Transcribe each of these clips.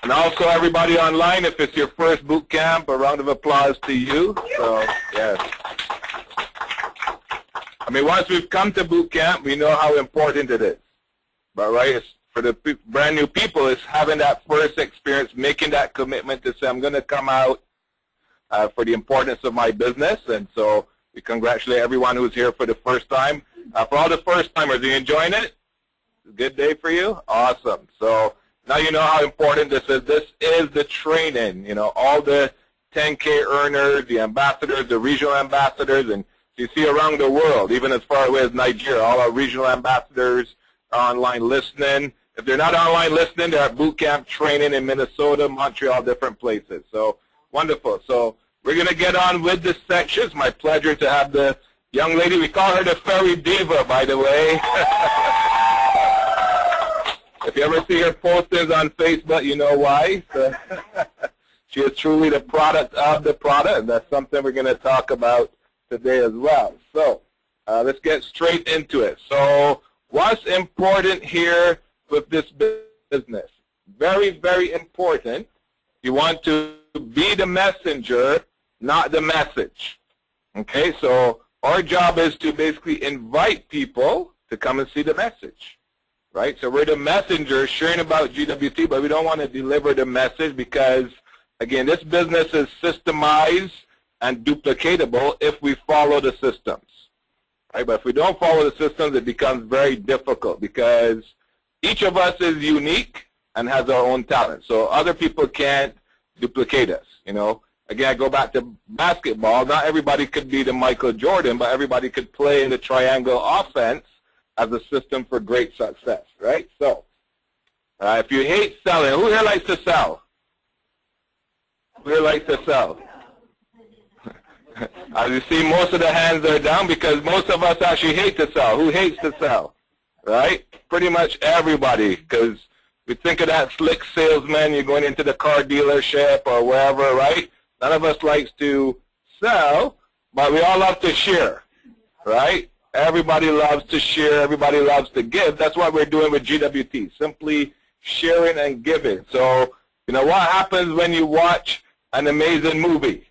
And also everybody online, if it's your first boot camp, a round of applause to you. So, yes. I mean, once we've come to boot camp, we know how important it is. But, right, it's, for the brand new people, it's having that first experience, making that commitment to say, I'm going to come out for the importance of my business. And so we congratulate everyone who's here for the first time. For all the first-timers, are you enjoying it? Good day for you? Awesome. So now you know how important this is. This is the training. You know, all the 10K earners, the ambassadors, the regional ambassadors, and you see around the world, even as far away as Nigeria, all our regional ambassadors are online listening. If they're not online listening, they're at boot camp training in Minnesota, Montreal, different places. So wonderful. So we're going to get on with the sections. My pleasure to have the young lady. We call her the Fairy Diva, by the way. If you ever see her postings on Facebook, you know why. So she is truly the product of the product, and that's something we're going to talk about today as well. So let's get straight into it. So what's important here with this business? Very, very important. You want to be the messenger, not the message. Okay, so our job is to basically invite people to come and see the message. Right? So we're the messenger sharing about GWT, but we don't want to deliver the message because, again, this business is systemized and duplicatable if we follow the systems. Right? But if we don't follow the systems, it becomes very difficult because each of us is unique and has our own talent. So other people can't duplicate us. You know, again, I go back to basketball. Not everybody could be the Michael Jordan, but everybody could play in the triangle offense as a system for great success, right? So, if you hate selling, who here likes to sell? Who here likes to sell? As you see, most of the hands are down because most of us actually hate to sell. Who hates to sell? Right? Pretty much everybody, because we think of that slick salesman, you're going into the car dealership or wherever, right? None of us likes to sell, but we all love to share, right? Everybody loves to share. Everybody loves to give. That's what we're doing with GWT, simply sharing and giving. So, you know, what happens when you watch an amazing movie,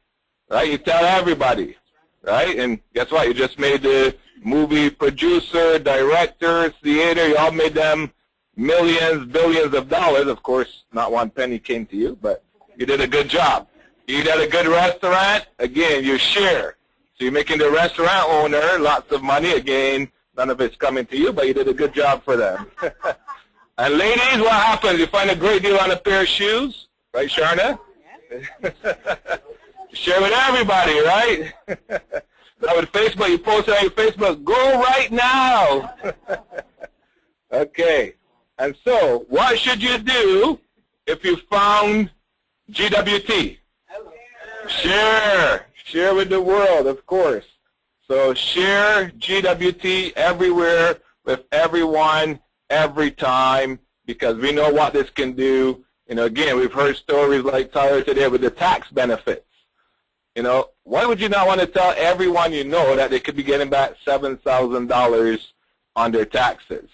right? You tell everybody, right? And guess what? You just made the movie producer, director, theater. You all made them millions, billions of dollars. Of course, not one penny came to you, but you did a good job. You eat at a good restaurant. Again, you share. So you're making the restaurant owner lots of money. Again, none of it's coming to you, but you did a good job for them. And ladies, what happens? You find a great deal on a pair of shoes, right, Sharna? Yeah. Share with everybody, right? Now with Facebook, you post it on your Facebook, go right now. Okay. And so what should you do if you found GWT? Share. Share with the world, of course. So share GWT everywhere with everyone, every time, because we know what this can do. You know, again, we've heard stories like Tyler today with the tax benefits. You know, why would you not want to tell everyone you know that they could be getting back $7,000 on their taxes?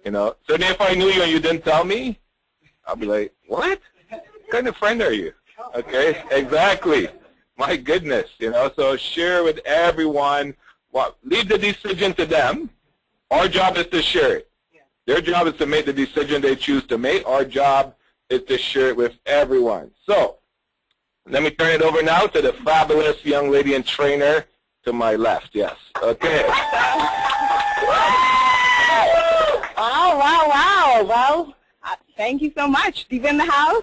You know, so then if I knew you and you didn't tell me, I'll be like, what? What kind of friend are you? Okay, exactly. My goodness, you know, so share with everyone. Leave the decision to them. Our job is to share it. Their job is to make the decision they choose to make. Our job is to share it with everyone. So let me turn it over now to the fabulous young lady and trainer to my left. Yes. Okay. Wow, wow, wow. Well, thank you so much. Deep in the house.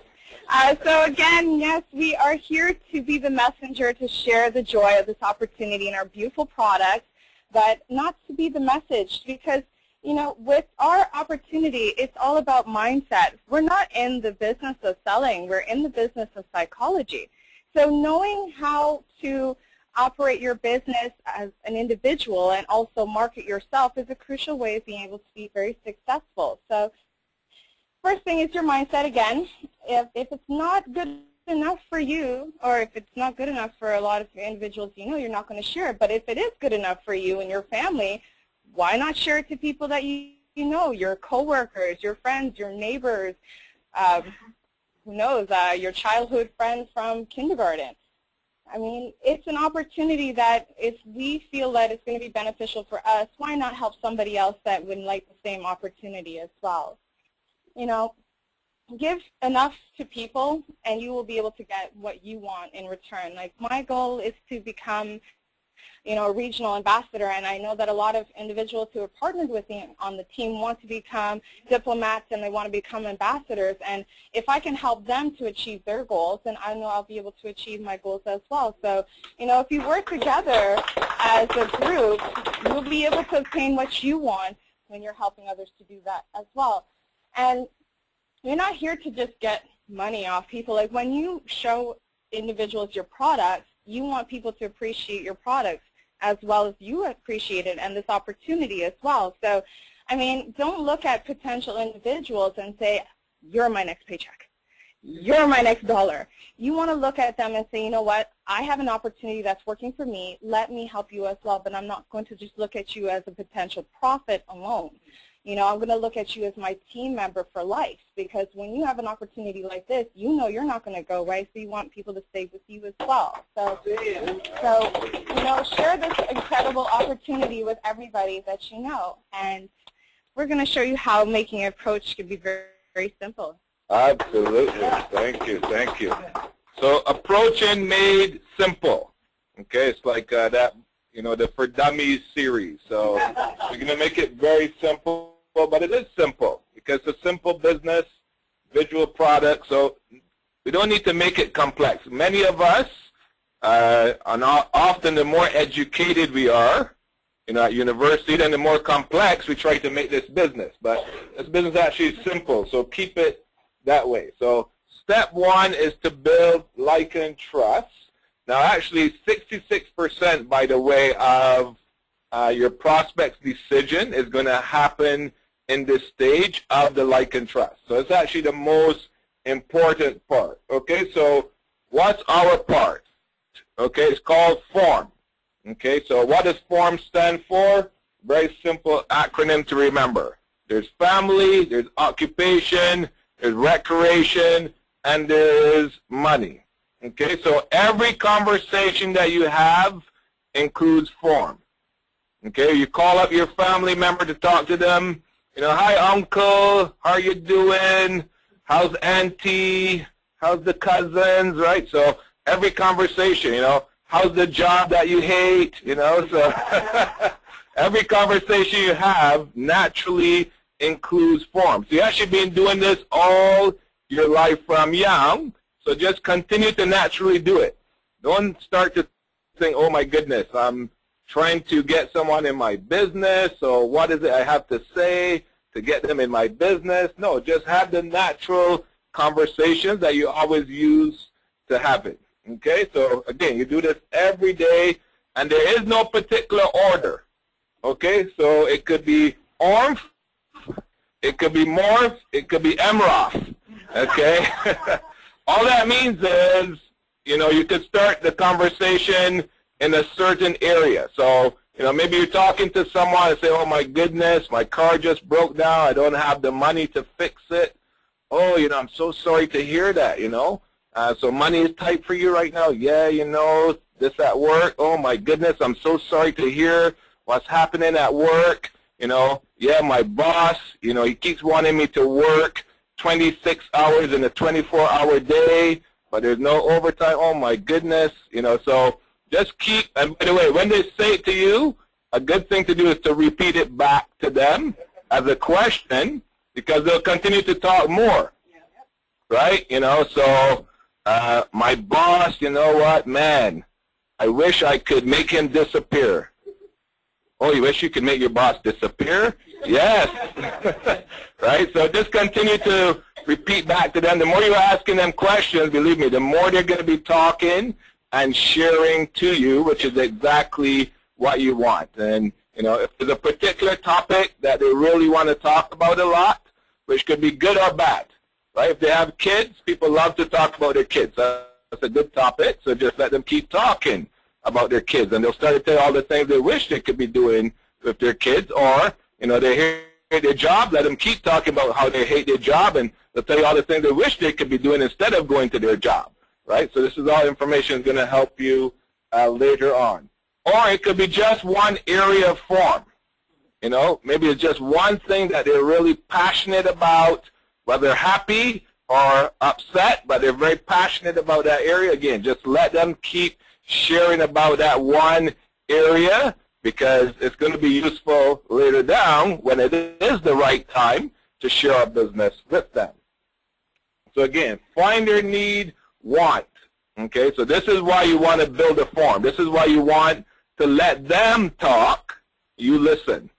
So again, yes, we are here to be the messenger to share the joy of this opportunity and our beautiful product, but not to be the message because, you know, with our opportunity, it's all about mindset. We're not in the business of selling. We're in the business of psychology. So knowing how to operate your business as an individual and also market yourself is a crucial way of being able to be very successful. So first thing is your mindset again. If it's not good enough for you, or if it's not good enough for a lot of individuals you know, you're not going to share it. But if it is good enough for you and your family, why not share it to people that you know, your coworkers, your friends, your neighbors, who knows, your childhood friends from kindergarten. I mean, it's an opportunity that if we feel that it's going to be beneficial for us, why not help somebody else that would like the same opportunity as well? You know, give enough to people and you will be able to get what you want in return. Like, my goal is to become, you know, a regional ambassador, and I know that a lot of individuals who are partnered with me on the team want to become diplomats and they want to become ambassadors, and if I can help them to achieve their goals, then I know I'll be able to achieve my goals as well. So, you know, if you work together as a group, you'll be able to obtain what you want when you're helping others to do that as well. And you're not here to just get money off people. Like, when you show individuals your products, you want people to appreciate your products as well as you appreciate it and this opportunity as well. So, I mean, don't look at potential individuals and say, you're my next paycheck. You're my next dollar. You want to look at them and say, you know what, I have an opportunity that's working for me. Let me help you as well, but I'm not going to just look at you as a potential profit alone. You know, I'm going to look at you as my team member for life, because when you have an opportunity like this, you know you're not going to go, right? So you want people to stay with you as well. So you know, share this incredible opportunity with everybody that you know. And we're going to show you how making an approach can be very, very simple. Absolutely. Thank you. Thank you. So, approaching made simple. Okay, it's like that, you know, the For Dummies series. So we're going to make it very simple. But it is simple because it's a simple business, visual product, so we don't need to make it complex. Many of us, often the more educated we are, you know, at university, then the more complex we try to make this business. But this business is actually simple, so keep it that way. So step one is to build like and trust. Now, actually, 66%, by the way, of your prospect's decision is going to happen in this stage of the like and trust. So it's actually the most important part. Okay, so what's our part? Okay, it's called FORM. Okay, so what does FORM stand for? Very simple acronym to remember. There's family, there's occupation, there's recreation, and there's money. Okay, so every conversation that you have includes FORM. Okay, you call up your family member to talk to them. You know, hi, uncle, how are you doing? How's auntie? How's the cousins, right? So every conversation, you know, how's the job that you hate, you know? So every conversation you have naturally includes forms. So you've actually been doing this all your life from young, so just continue to naturally do it. Don't start to think, oh, my goodness, I'm trying to get someone in my business, so what is it I have to say to get them in my business? No, just have the natural conversations that you always use to have it. Okay, so again, you do this every day, and there is no particular order. Okay, so it could be ORMF, it could be MORPH, it could be MROF. Okay, all that means is, you know, you could start the conversation in a certain area. So, you know, maybe you're talking to someone and say, oh my goodness, my car just broke down, I don't have the money to fix it. Oh, you know, I'm so sorry to hear that, you know. So money is tight for you right now? Yeah, you know, this at work. Oh my goodness, I'm so sorry to hear what's happening at work. You know, yeah, my boss, you know, he keeps wanting me to work 26 hours in a 24-hour day, but there's no overtime. Oh my goodness, you know, so just keep, and by the way, when they say it to you, a good thing to do is to repeat it back to them as a question, because they'll continue to talk more, right? You know, so my boss, you know what, man, I wish I could make him disappear. Oh, you wish you could make your boss disappear? Yes. Right? So just continue to repeat back to them. The more you're asking them questions, believe me, the more they're going to be talking and sharing to you, which is exactly what you want. And, you know, if there's a particular topic that they really want to talk about a lot, which could be good or bad, right? If they have kids, people love to talk about their kids. That's a good topic, so just let them keep talking about their kids, and they'll start to tell all the things they wish they could be doing with their kids, or, you know, they hear their job, let them keep talking about how they hate their job, and they'll tell you all the things they wish they could be doing instead of going to their job, right? So this is all information going to help you later on. Or it could be just one area of form. You know, maybe it's just one thing that they're really passionate about, whether happy or upset, but they're very passionate about that area. Again, just let them keep sharing about that one area, because it's going to be useful later down when it is the right time to share our business with them. So again, find their need, want. Okay, so this is why you want to build a form. This is why you want to let them talk, you listen.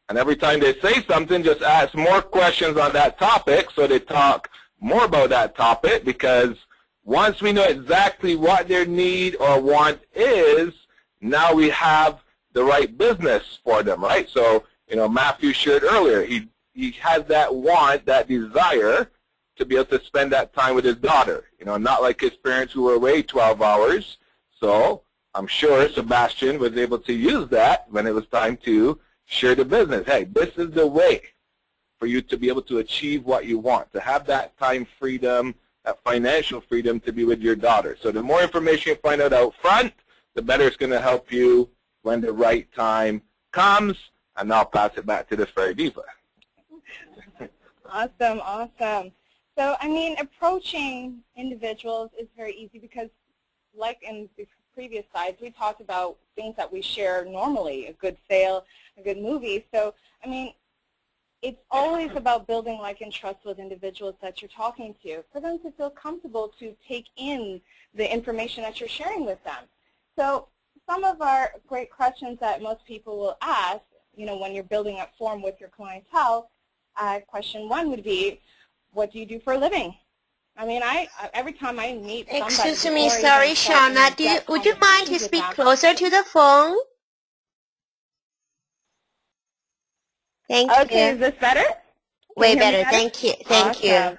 And every time they say something, just ask more questions on that topic so they talk more about that topic, because once we know exactly what their need or want is, now we have the right business for them, right? So, you know, Matthew shared earlier, he has that want, that desire to be able to spend that time with his daughter, you know, not like his parents who were away 12 hours. So I'm sure Sebastian was able to use that when it was time to share the business. Hey, this is the way for you to be able to achieve what you want, to have that time freedom, that financial freedom to be with your daughter. So the more information you find out front, the better it's going to help you when the right time comes. And I'll pass it back to the Fairy Diva. Awesome, awesome. So, I mean, approaching individuals is very easy because, like in the previous slides, we talked about things that we share normally, a good sale, a good movie. So, I mean, it's always about building like and trust with individuals that you're talking to, for them to feel comfortable to take in the information that you're sharing with them. So some of our great questions that most people will ask, you know, when you're building a form with your clientele, question one would be, what do you do for a living? I mean, every time I meet somebody... Excuse me, sorry, Shauna, would you mind to speak closer to the phone? Thank you. Okay, is this better? Way better. Thank you. Thank you.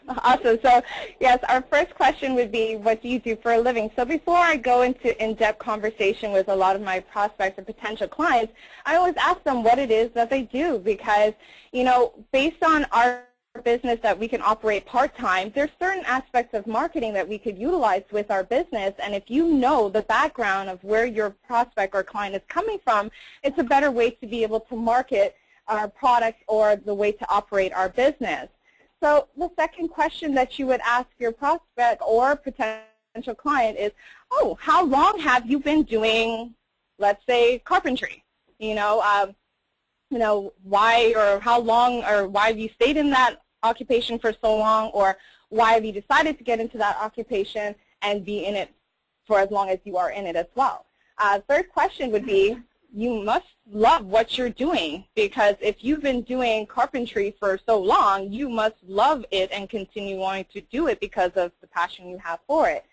Awesome. So, yes, our first question would be, what do you do for a living? So before I go into in-depth conversation with a lot of my prospects and potential clients, I always ask them what it is that they do, because, you know, based on our business that we can operate part-time, there's certain aspects of marketing that we could utilize with our business, and if you know the background of where your prospect or client is coming from, it's a better way to be able to market our product or the way to operate our business. So the second question that you would ask your prospect or potential client is, oh, how long have you been doing, let's say, carpentry? You know, why or how long or why have you stayed in that occupation for so long, or why have you decided to get into that occupation and be in it for as long as you are in it as well? Third question would be, you must love what you're doing, because if you've been doing carpentry for so long, you must love it and continue wanting to do it because of the passion you have for it.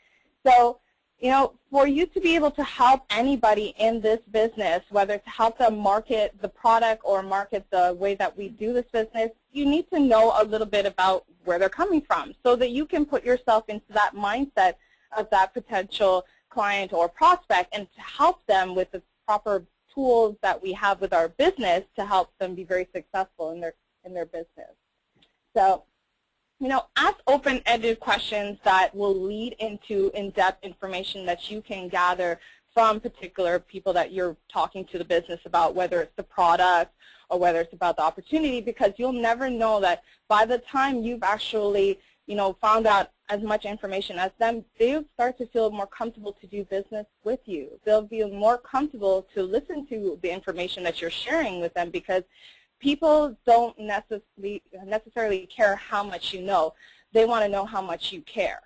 So, you know, for you to be able to help anybody in this business, whether to help them market the product or market the way that we do this business, you need to know a little bit about where they're coming from so that you can put yourself into that mindset of that potential client or prospect and to help them with the proper tools that we have with our business to help them be very successful in their business. So, you know, ask open-ended questions that will lead into in-depth information that you can gather from particular people that you're talking to the business about, whether it's the product or whether it's about the opportunity, because you'll never know that by the time you've actually, you know, found out as much information as them, they'll start to feel more comfortable to do business with you. They'll be more comfortable to listen to the information that you're sharing with them, because people don't necessarily care how much you know. They want to know how much you care.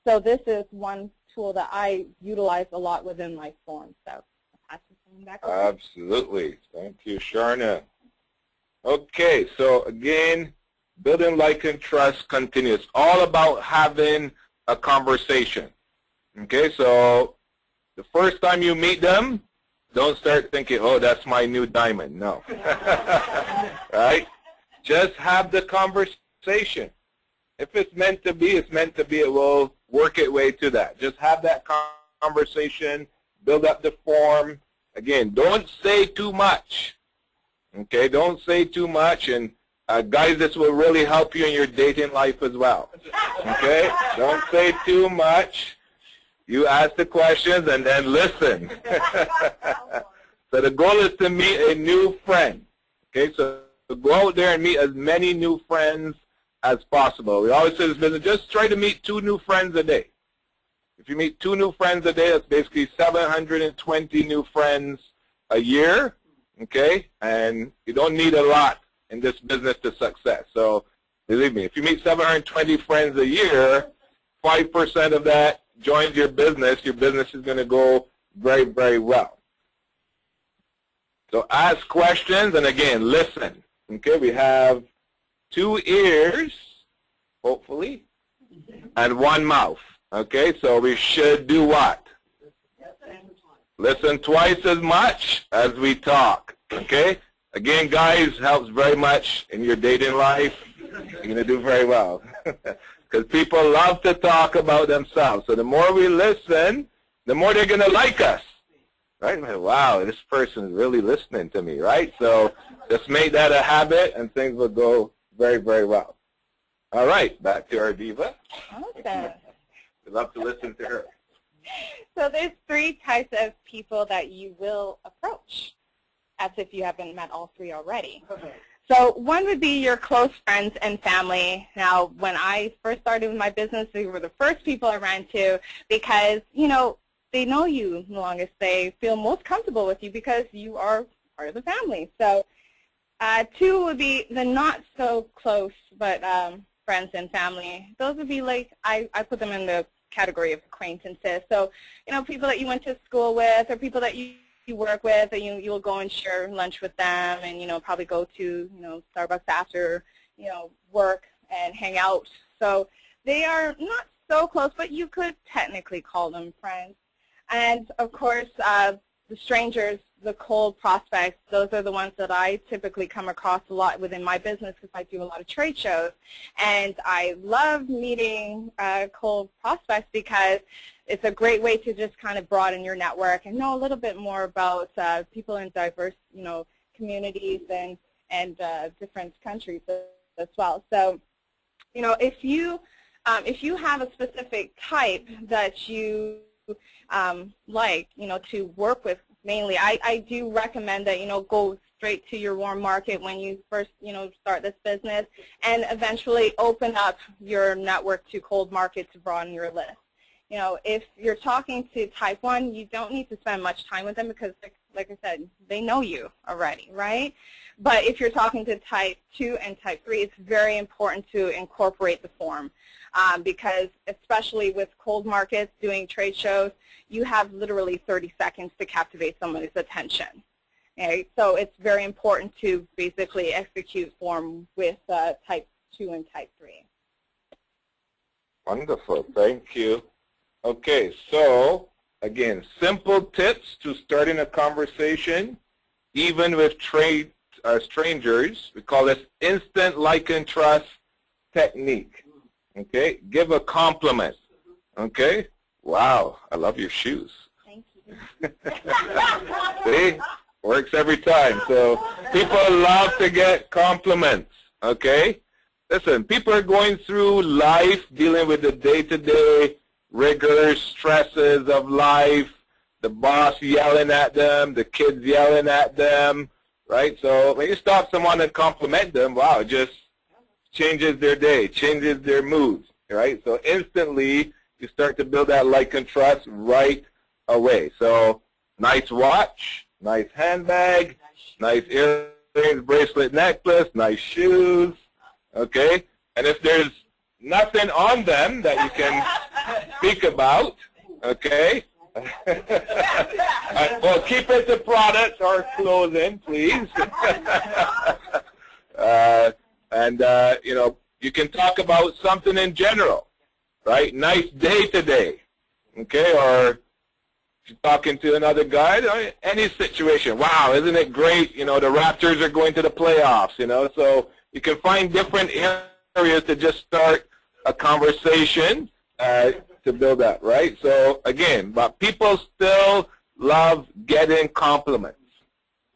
So this is one tool that I utilize a lot within my form. So I'll pass it back over. Absolutely. Thank you, Sharna. Okay, so again, building like and trust continues. All about having a conversation. Okay, so the first time you meet them, don't start thinking, oh, that's my new diamond. No. Right? Just have the conversation. If it's meant to be, it's meant to be. It will work its way to that. Just have that conversation. Build up the form. Again, don't say too much. Okay, don't say too much, and guys, this will really help you in your dating life as well. Okay, don't say too much. You ask the questions and then listen. So the goal is to meet a new friend. Okay, so go out there and meet as many new friends as possible. We always say this business, just try to meet 2 new friends a day. If you meet 2 new friends a day, that's basically 720 new friends a year. Okay, and you don't need a lot in this business to success. So believe me, if you meet 720 friends a year, 5% of that joins your business is going to go very, very well. So ask questions, and again, listen. Okay, we have 2 ears, hopefully, and 1 mouth. Okay, so we should do what? Listen twice as much as we talk. Okay? Again, guys, helps very much in your dating life. You're going to do very well. Because people love to talk about themselves. So the more we listen, the more they're going to like us. Right? Wow, this person is really listening to me, right? So just make that a habit, and things will go very, very well. All right, back to our diva. Awesome. We'd love to listen to her. So there's 3 types of people that you will approach, as if you haven't met all 3 already. So one would be your close friends and family. Now, when I first started with my business, they were the first people I ran to because, you know, they know you the longest. They feel most comfortable with you because you are part of the family. So 2 would be the not so close, but friends and family. Those would be like, I put them in the category of acquaintances. So, you know, people that you went to school with, or people that you work with, and you'll go and share lunch with them, and, you know, probably go to, you know, Starbucks after, you know, work and hang out. So they are not so close, but you could technically call them friends. And, of course, the strangers, the cold prospects, those are the ones that I typically come across a lot within my business because I do a lot of trade shows. And I love meeting cold prospects because it's a great way to just kind of broaden your network and know a little bit more about people in diverse, you know, communities and different countries as well. So, you know, if you have a specific type that you like, you know, to work with mainly, I do recommend that, you know, go straight to your warm market when you first, you know, start this business, and eventually open up your network to cold market to broaden your list. You know, if you're talking to type 1, you don't need to spend much time with them because, like I said, they know you already, right? But if you're talking to type 2 and type 3, it's very important to incorporate the form because especially with cold markets doing trade shows, you have literally 30 seconds to captivate somebody's attention. Okay? So it's very important to basically execute form with type 2 and type 3. Wonderful. Thank you. Okay, so again, simple tips to starting a conversation, even with strangers. We call this instant like and trust technique. Okay, give a compliment. Okay, wow, I love your shoes. Thank you. See, works every time. So people love to get compliments. Okay, listen, people are going through life dealing with the day-to-day rigors, stresses of life, the boss yelling at them, the kids yelling at them, right? So when you stop someone and compliment them, wow, it just changes their day, changes their moods, right? So instantly you start to build that like and trust right away. So nice watch, nice handbag, nice earrings, bracelet, necklace, nice shoes, okay? And if there's nothing on them that you can speak about, okay? Well, keep it to products or clothing, please. You know, you can talk about something in general, right? Nice day today, okay? Or if you're talking to another guy, any situation. Wow, isn't it great? You know, the Raptors are going to the playoffs, you know? So you can find different areas to just start a conversation to build that, right? So again, but people still love getting compliments,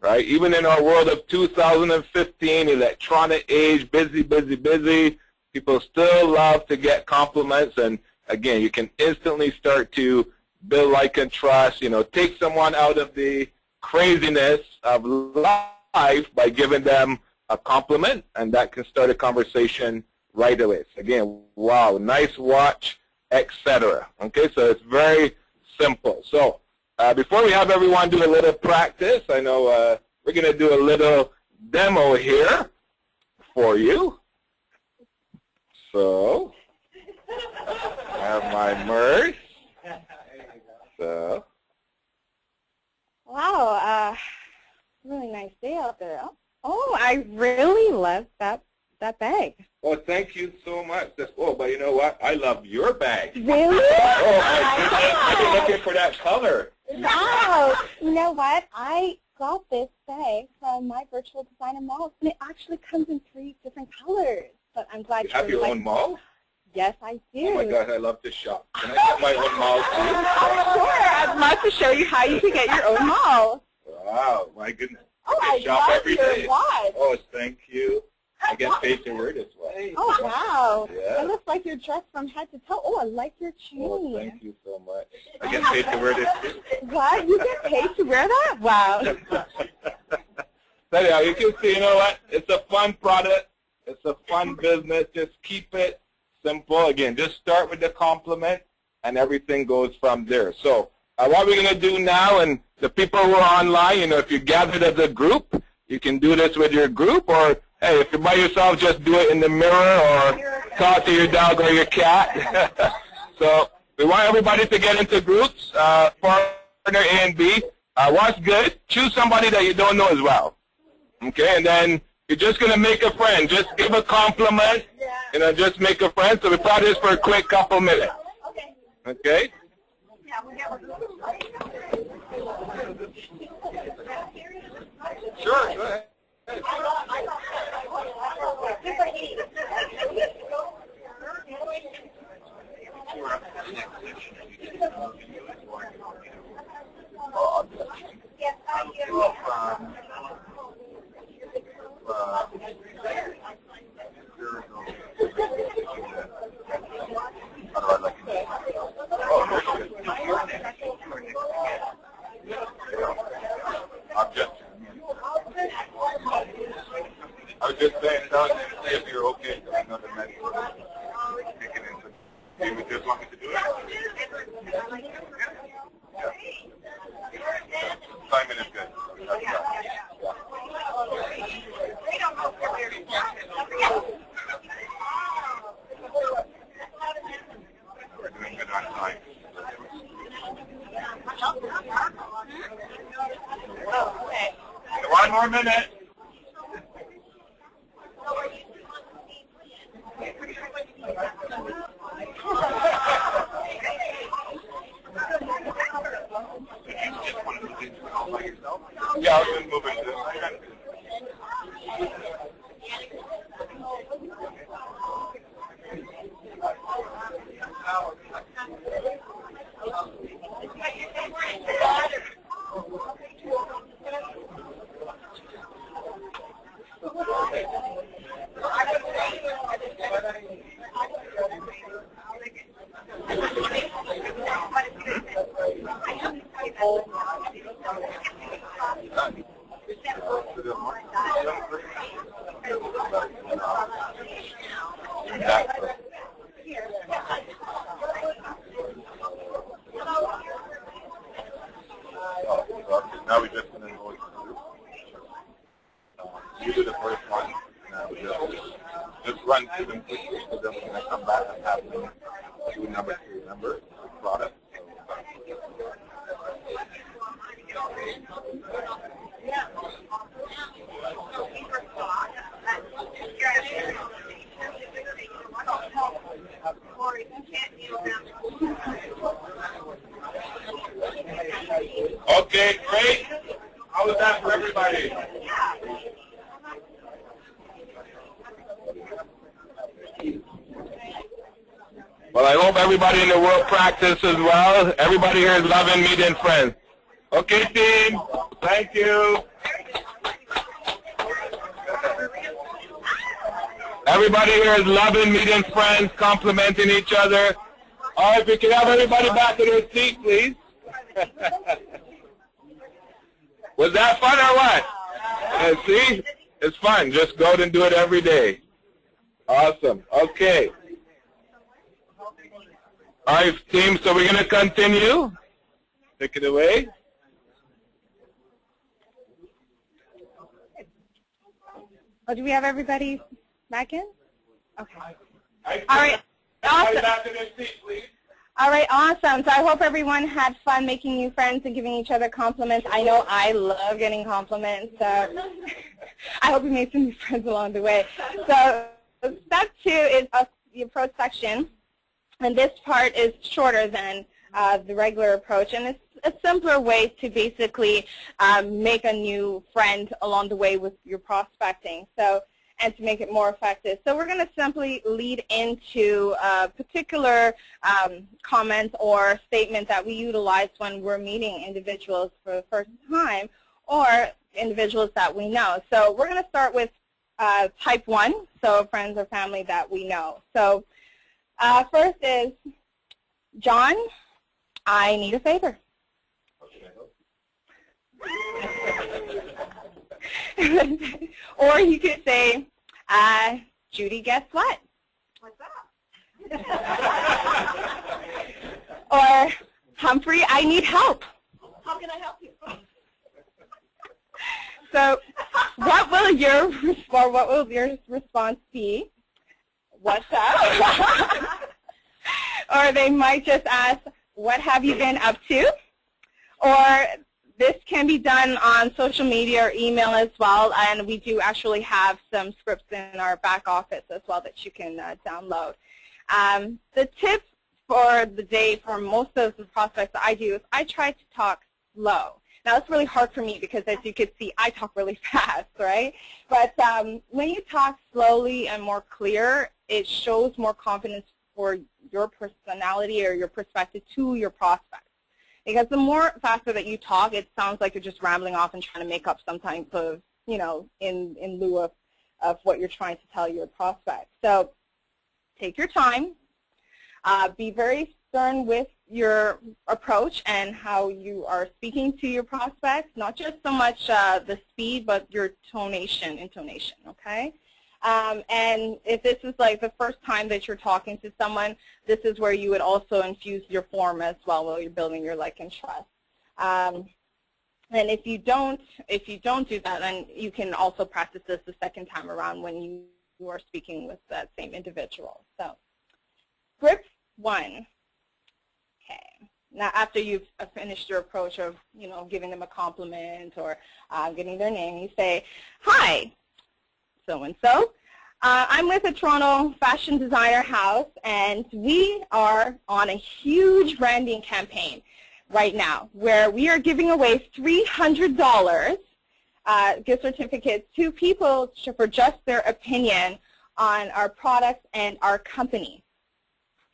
right? Even in our world of 2015, electronic age, busy, busy, busy, people still love to get compliments. And again, you can instantly start to build like and trust, take someone out of the craziness of life by giving them a compliment, and that can start a conversation right away. So again, wow, nice watch, etc. Okay, so it's very simple. So before we have everyone do a little practice, I know we're going to do a little demo here for you. So I have my merge. So. Wow, really nice day out there. Oh, I really love that bag. Oh, thank you so much. But you know what? I love your bag. Really? Oh, I've been looking for that color. Wow. You know what? I got this bag from my virtual designer mall, and it actually comes in 3 different colors. But I'm glad you have your own mall? Yes, I do. Oh my God, I love to shop. Can I get my own mall too? Sure. I'd love to show you how you can get your own mall. Wow, my goodness. Oh, I shop love every your day. watch. Oh, thank you. I get paid to wear this watch. Oh, wow. Yeah. It looks like you're dressed from head to toe. Oh, I like your chain. Oh, thank you so much. I get paid to wear this too. What? You get paid to wear that? Wow. So anyhow, you can see, you know what? It's a fun product. It's a fun business. Just keep it simple. Again, just start with the compliment, and everything goes from there. So what we're going to do now, and the people who are online, if you gathered as a group, you can do this with your group, or hey, if you're by yourself, just do it in the mirror or talk to your dog or your cat. So we want everybody to get into groups, partner A and B. What's good? Choose somebody that you don't know as well. Okay, and then you're just going to make a friend. Just give a compliment, just make a friend. So we practice for a quick couple minutes. Okay? Sure, go ahead. I was just saying, if you're okay, I know the next one. Do you just want me to do it? Yeah. Simon is good. We're doing good on time. One more minute. Yeah, I was just moving this. Now we just going to go through. You do the first one. Now we just run through them quickly, so then we're going to come back and have them do number 3, the product. Okay, great. How was that for everybody? Well, I hope everybody in the world practice as well. Everybody here is loving, meeting friends. Okay, team. Thank you. Everybody here is loving meeting friends, complimenting each other. All right, if we can have everybody back in their seat, please. Was that fun or what? See? It's fun. Just go out and do it every day. Awesome. Okay. All right, team, so we're going to continue. Take it away. Oh, do we have everybody back in? Okay. All right. Awesome. All right, awesome. So I hope everyone had fun making new friends and giving each other compliments. I know I love getting compliments. So I hope you made some new friends along the way. So step 2 is the approach section. And this part is shorter than the regular approach. And it's a simpler way to basically make a new friend along the way with your prospecting. So, and to make it more effective. So we're going to simply lead into a particular comment or statement that we utilize when we're meeting individuals for the first time or individuals that we know. So we're going to start with type 1, so friends or family that we know. So first is, John, I need a favor. Or you could say, Judy, guess what? What's that? Or, Humphrey, I need help. How can I help you? So, what will your response be? What's up? Or they might just ask, what have you been up to? Or this can be done on social media or email as well, and we do actually have some scripts in our back office as well that you can download. The tip for the day for most of the prospects that I do is I try to talk slow. Now, it's really hard for me because, as you can see, I talk really fast, right? But when you talk slowly and more clear, it shows more confidence for your personality or your perspective to your prospect. Because the more faster that you talk, it sounds like you're just rambling off and trying to make up some type of, you know, in lieu of what you're trying to tell your prospect. So take your time. Be very stern with your approach and how you are speaking to your prospects, not just so much the speed, but your intonation, okay? And if this is like the first time that you're talking to someone, this is where you would also infuse your form as well while you're building your like and trust. And if you don't do that, then you can also practice this the second time around when you are speaking with that same individual. So, script 1. Okay. Now, after you've finished your approach of, you know, giving them a compliment or getting their name, you say, "Hi, so-and-so. I'm with a Toronto fashion designer house, and we are on a huge branding campaign right now where we are giving away $300 gift certificates to people for just their opinion on our products and our company."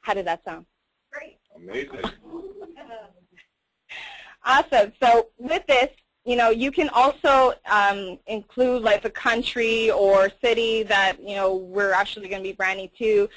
How did that sound? Great. Amazing. Awesome. So with this, you know, you can also include like the country or city that, you know, we're actually going to be branding to.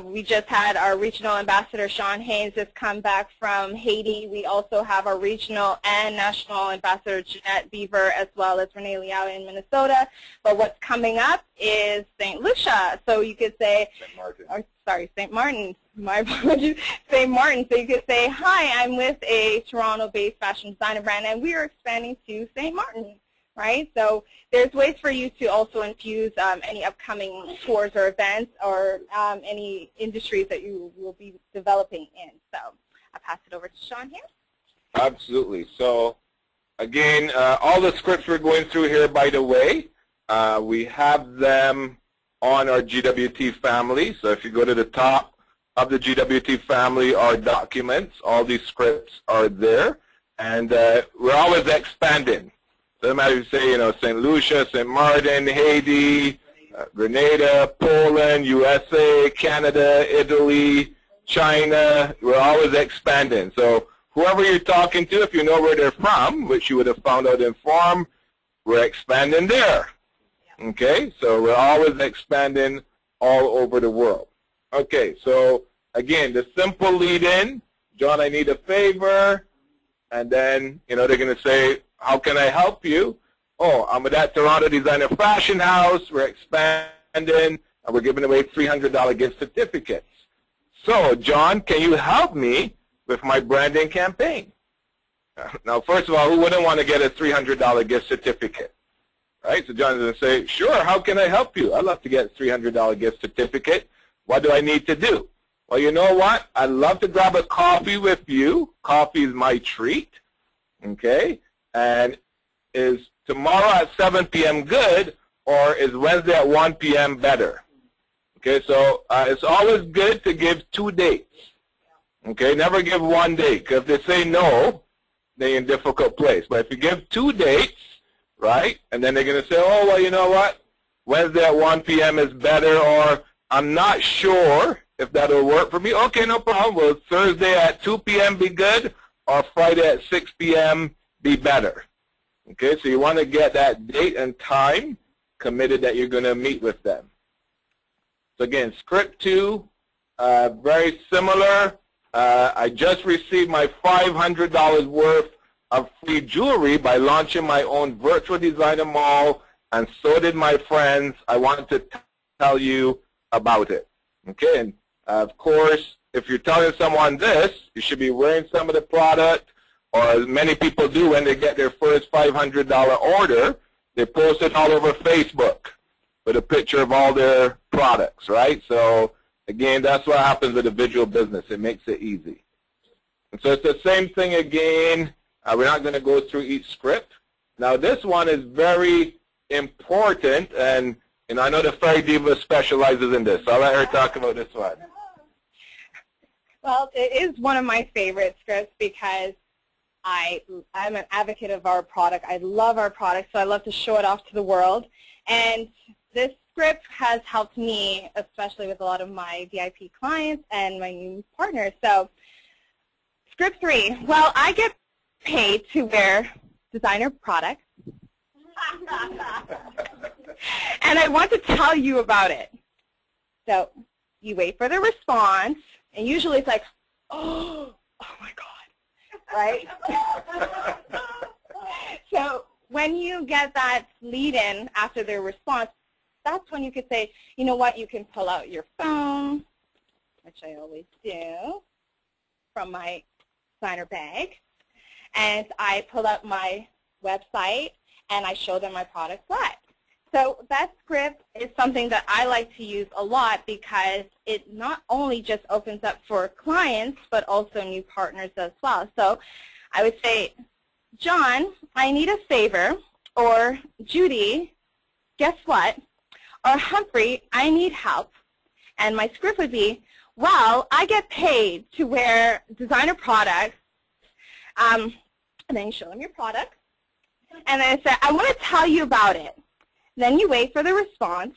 We just had our regional ambassador, Sean Haynes, just come back from Haiti. We also have our regional and national ambassador, Jeanette Beaver, as well as Renee Liao in Minnesota. But what's coming up is St. Lucia. So you could say, St. Martin. Or, sorry, St. Martin. My apologies, St. Martin. So you could say, "Hi, I'm with a Toronto-based fashion designer brand, and we are expanding to St. Martin," right? So there's ways for you to also infuse any upcoming tours or events or any industries that you will be developing in. So I'll pass it over to Sean here. Absolutely. So again, all the scripts we're going through here, by the way, we have them on our GWT family. So if you go to the top of the GWT family, our documents, all these scripts are there, and we're always expanding. Doesn't matter if you say, you know, St. Lucia, St. Martin, Haiti, Grenada, Poland, USA, Canada, Italy, China. We're always expanding. So whoever you're talking to, if you know where they're from, which you would have found out in form, we're expanding there. Okay, so we're always expanding all over the world. Okay, so again, the simple lead-in, John, I need a favor, and then, you know, they're going to say, how can I help you? Oh, I'm at that Toronto Designer Fashion House. We're expanding, and we're giving away $300 gift certificates. So, John, can you help me with my branding campaign? Now, first of all, who wouldn't want to get a $300 gift certificate? Right? So John's going to say, sure, how can I help you? I'd love to get a $300 gift certificate. What do I need to do? Well, you know what? I'd love to grab a coffee with you. Coffee is my treat. Okay? And is tomorrow at 7 p.m. good, or is Wednesday at 1 p.m. better? Okay, so it's always good to give 2 dates. Okay, never give 1 date, because if they say no, they're in a difficult place. But if you give 2 dates, right, and then they're going to say, oh, well, you know what? Wednesday at 1 p.m. is better, or I'm not sure if that will work for me. Okay, no problem. Will Thursday at 2 p.m. be good, or Friday at 6 p.m. be better? Okay, so you want to get that date and time committed that you're going to meet with them. So again, script 2, very similar. I just received my $500 worth of free jewelry by launching my own virtual designer mall, and so did my friends. I wanted to tell you about it. Okay, and of course, if you're telling someone this, you should be wearing some of the product, or as many people do when they get their first $500 order, they post it all over Facebook with a picture of all their products, right? So again, that's what happens with a visual business. It makes it easy. And so it's the same thing again. We're not going to go through each script. Now this one is very important, and I know the Fairy Diva specializes in this, so I'll let her talk about this one. Well, it is one of my favorite scripts because I'm an advocate of our product. I love our product, so I love to show it off to the world. And this script has helped me, especially with a lot of my VIP clients and my new partners. So script 3, well, I get paid to wear designer products. And I want to tell you about it. So you wait for the response, and usually it's like, oh my God. Right? So when you get that lead-in after their response, that's when you could say, you know what, you can pull out your phone, which I always do, from my designer bag, and I pull up my website and I show them my product live. So that script is something that I like to use a lot because it not only just opens up for clients, but also new partners as well. So I would say, John, I need a favor, or Judy, guess what? Or Humphrey, I need help. And my script would be, well, I get paid to wear designer products, and then you show them your product, and then I say, I want to tell you about it. Then you wait for the response,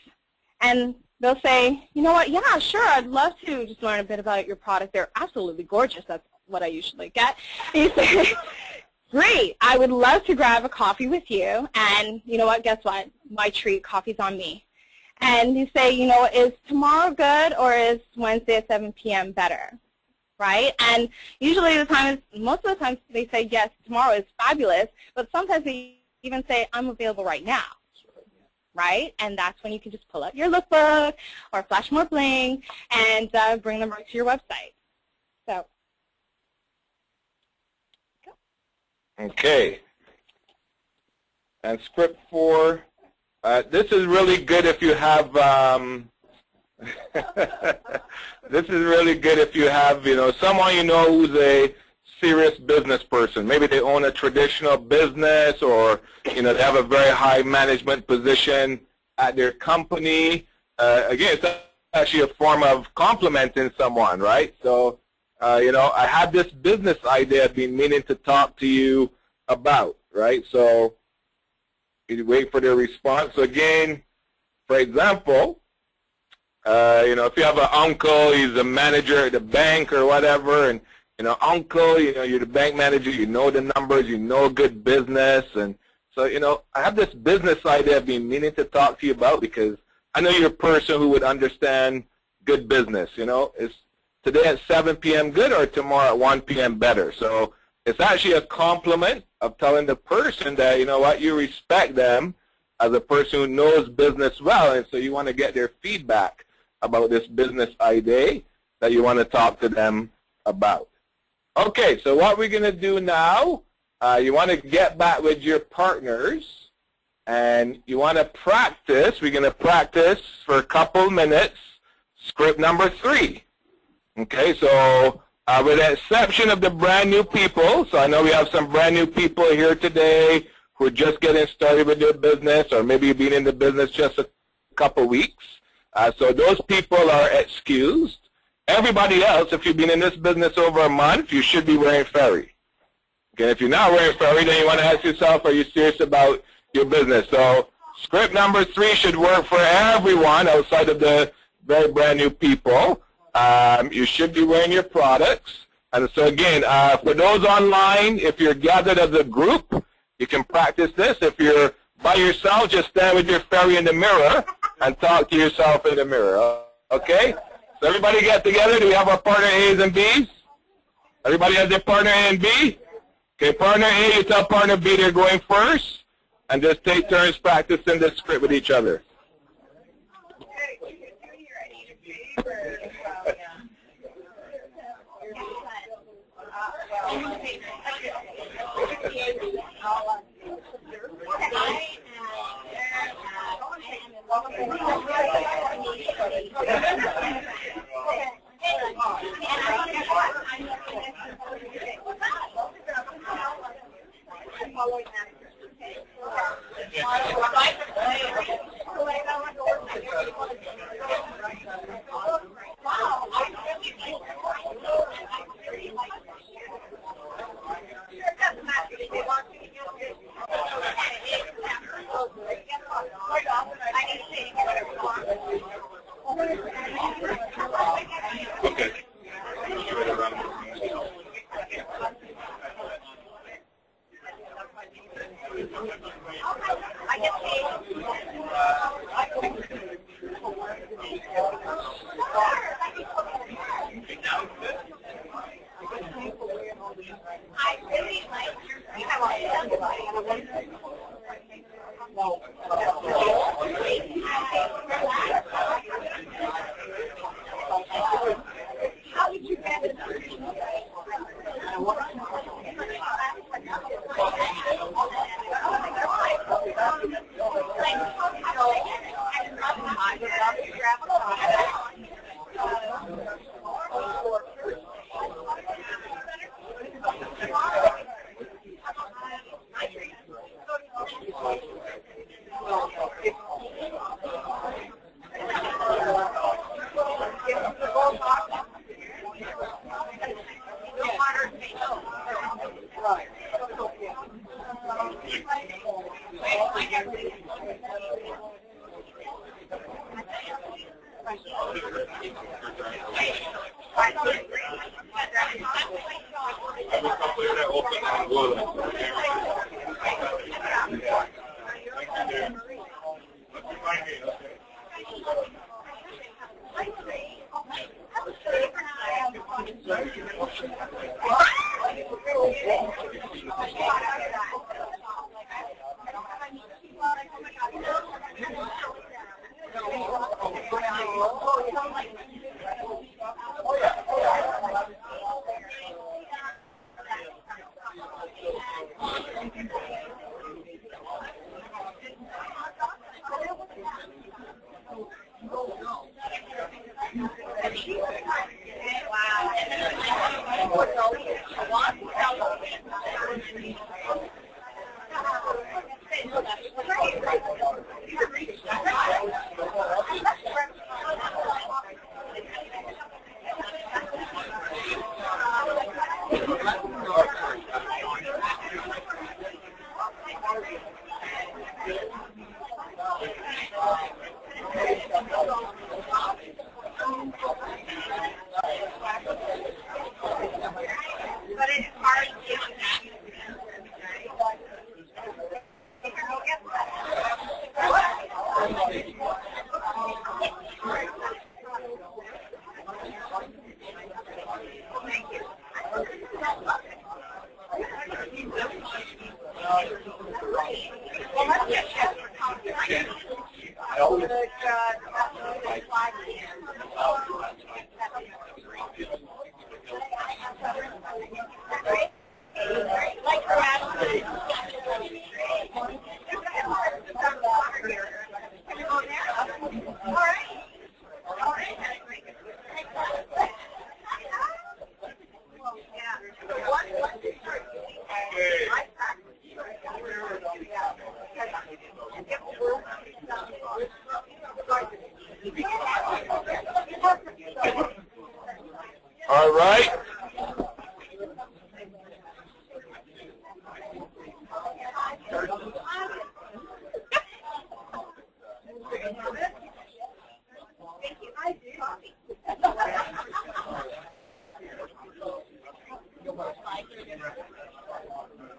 and they'll say, you know what, yeah, sure, I'd love to just learn a bit about your product. They're absolutely gorgeous. That's what I usually get. You say, great, I would love to grab a coffee with you, and you know what, guess what, my treat, coffee's on me. And you say, you know, is tomorrow good, or is Wednesday at 7 p.m. better, right? And usually most of the time they say, yes, tomorrow is fabulous, but sometimes they even say, I'm available right now. Right? And that's when you can just pull up your lookbook or flash more bling and bring them right to your website. So, okay. And script 4, this is really good if you have this is really good if you have, you know, someone you know who's a serious business person. Maybe they own a traditional business, or you know, they have a very high management position at their company. Again, it's actually a form of complimenting someone, right? So, you know, I had this business idea I've been meaning to talk to you about, right? So you wait for their response. So again, for example, you know, if you have an uncle, he's a manager at the bank or whatever, and you know, uncle, you know, you're the bank manager, you know the numbers, you know good business, and so, you know, I have this business idea I've been meaning to talk to you about because I know you're a person who would understand good business. You know, is today at 7 p.m. good or tomorrow at 1 p.m. better? So it's actually a compliment of telling the person that, you know what, you respect them as a person who knows business well, and so you want to get their feedback about this business idea that you want to talk to them about. Okay, so what we're going to do now, you want to get back with your partners, and you want to practice. We're going to practice for a couple minutes script number 3. Okay, so with the exception of the brand new people, so I know we have some brand new people here today who are just getting started with their business, or maybe you've been in the business just a couple weeks. So those people are excused. Everybody else, if you've been in this business over a month, you should be wearing Ferry. Okay, if you're not wearing Ferry, then you want to ask yourself, are you serious about your business? So script number 3 should work for everyone outside of the very brand new people. You should be wearing your products. And so again, for those online, if you're gathered as a group, you can practice this. If you're by yourself, just stand with your Ferry in the mirror and talk to yourself in the mirror. Okay? So everybody get together. Do we have our partner A's and B's? Everybody has their partner A and B? Okay, partner A, you tell partner B they're going first, and just take turns practicing the script with each other. All right.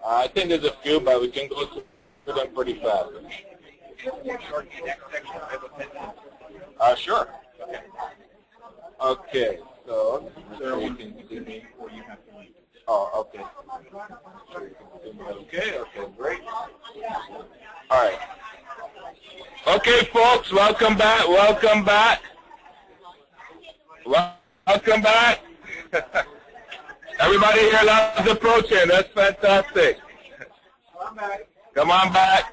I think there's a few, but we can go through them pretty fast. Sure. Okay, so you can see me. Oh, okay. Okay, great. All right. Okay, folks, welcome back. Welcome back. Welcome back. Everybody here loves the protein. That's fantastic. Come on back.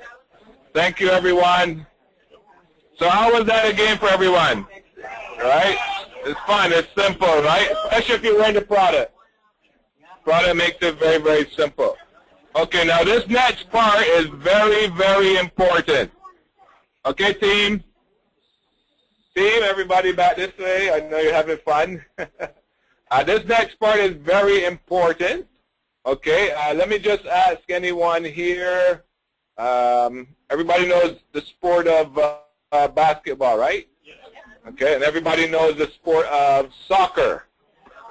Thank you, everyone. So how was that again for everyone? Right? It's fun. It's simple, right? Especially if you learn the product. Product makes it very, very simple. Okay, now this next part is very, very important. Okay, team? Team, everybody back this way. I know you're having fun. This next part is very important. Okay, let me just ask anyone here. Everybody knows the sport of basketball, right? Okay, and everybody knows the sport of soccer,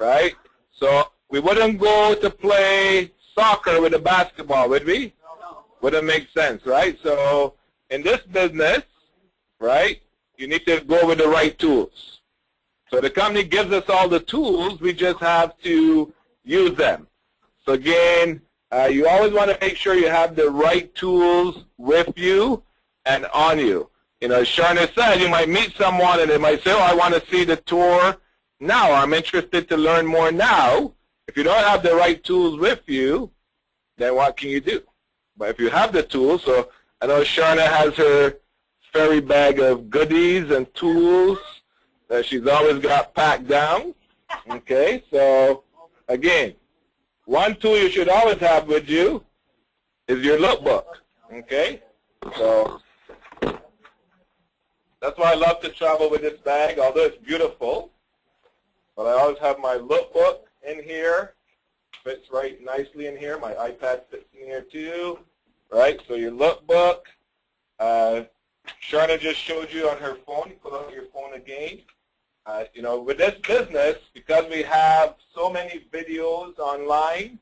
right? So we wouldn't go to play soccer with a basketball, would we? Wouldn't make sense, right? So in this business, right, you need to go with the right tools. So the company gives us all the tools. We just have to use them. So again, you always want to make sure you have the right tools with you and on you. You know, as Sharna said, you might meet someone and they might say, oh, I want to see the tour now. I'm interested to learn more now. If you don't have the right tools with you, then what can you do? But if you have the tools, so I know Sharna has her fairy bag of goodies and tools that she's always got packed down. Okay, so again, one tool you should always have with you is your lookbook. Okay, so that's why I love to travel with this bag, although it's beautiful. But I always have my lookbook in here. Fits right nicely in here. My iPad fits in here too. Right, so your lookbook. Sharna just showed you on her phone. You pull out your phone again. You know, with this business, because we have so many videos online,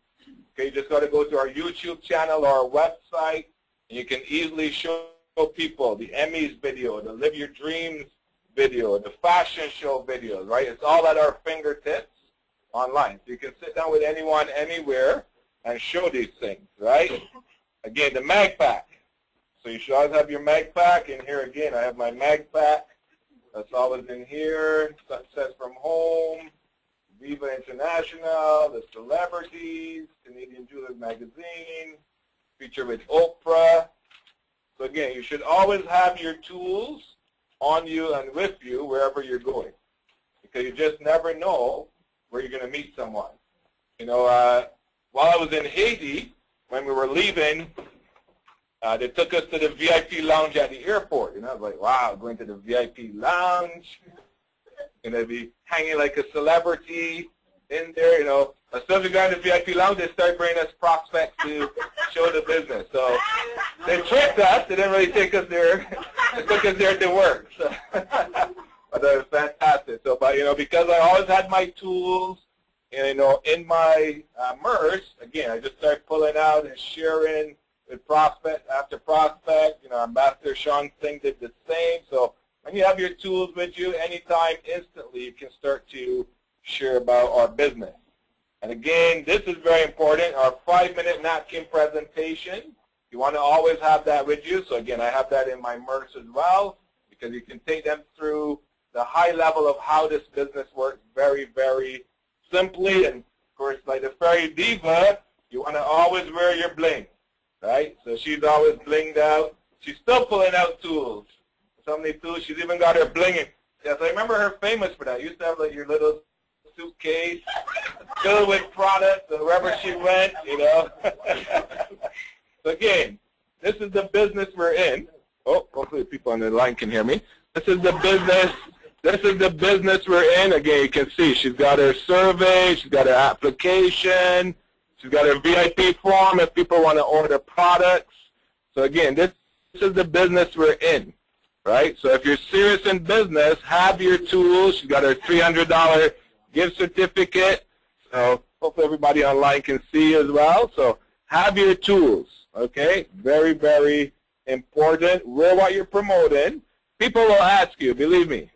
okay, you just got to go to our YouTube channel or our website, and you can easily show people the Emmys video, the Live Your Dreams video, the fashion show videos, right? It's all at our fingertips online. So you can sit down with anyone, anywhere, and show these things, right? Again, the mag pack. So you should always have your mag pack. And here again, I have my mag pack. That's always in here. Success from Home, Viva International, the celebrities, Canadian Jewelers Magazine, feature with Oprah. So again, you should always have your tools on you and with you wherever you're going, because you just never know where you're going to meet someone. You know, while I was in Haiti, when we were leaving, they took us to the VIP lounge at the airport. You know, I was like, wow, going to the VIP lounge. And they'd be hanging like a celebrity in there, you know. As soon as we got in the VIP lounge, they started bringing us prospects to show the business. So they tricked us. They didn't really take us there. They took us there to work. So, but that was fantastic. So, but, you know, because I always had my tools, and, you know, in my MERS, again, I just started pulling out and sharing with prospect after prospect. You know, Ambassador Sean Singh did the same. So when you have your tools with you, anytime, instantly, you can start to share about our business. And again, this is very important, our 5-minute napkin presentation. You want to always have that with you. So again, I have that in my MERS as well, because you can take them through the high level of how this business works very, very simply. And of course, like the Fairy Diva, you want to always wear your bling, right? So she's always blinged out. She's still pulling out tools. So many tools. She's even got her blinging. Yes, I remember her famous for that. You used to have like your little suitcase filled with products, and wherever she went, you know. So again, this is the business we're in. Oh, hopefully people on the line can hear me. This is the business this is the business we're in. Again, you can see she's got her survey, she's got her application, she's got her VIP form if people want to order products. So again, this is the business we're in, right? So if you're serious in business, have your tools. She's got her $300 gift certificate. So hopefully everybody online can see as well. So have your tools, okay? Very, very important. Wear what you're promoting. People will ask you, believe me.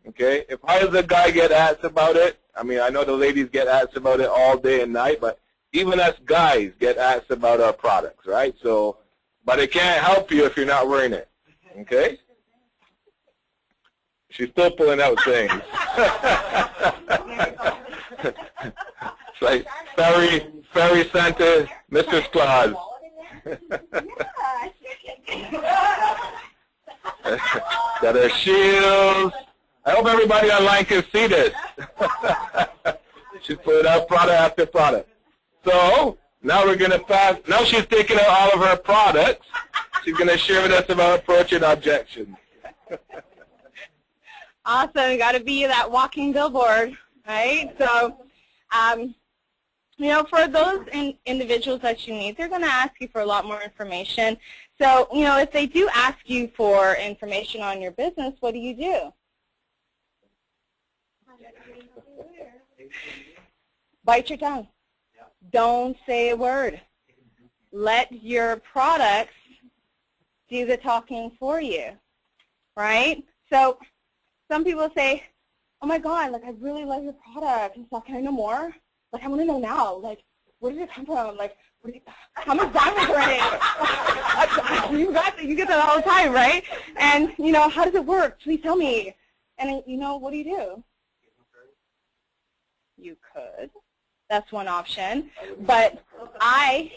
Okay, if I as a guy get asked about it, I mean, I know the ladies get asked about it all day and night, but even us guys get asked about our products, right? So, but it can't help you if you're not wearing it, okay? She's still pulling out things. It's like fairy Santa, Mr. Claus. Got her shields. I hope everybody online can see this. She's putting out product after product. So now we're going to pass. Now she's taking out all of her products. She's going to share with us about approaching objections. Awesome. You got to be that walking billboard, right? So, you know, for those individuals that you meet, they're going to ask you for a lot more information. So, you know, if they do ask you for information on your business, what do you do? Bite your tongue. Don't say a word. Let your products do the talking for you, right? So some people say, oh my God, like I really love your product and stuff. Can I know more? Like I want to know now. Like where did it come from? Like how much diamonds are in it? You get that all the time, right? And you know, how does it work? Please tell me. And you know, what do? You could. That's one option. But I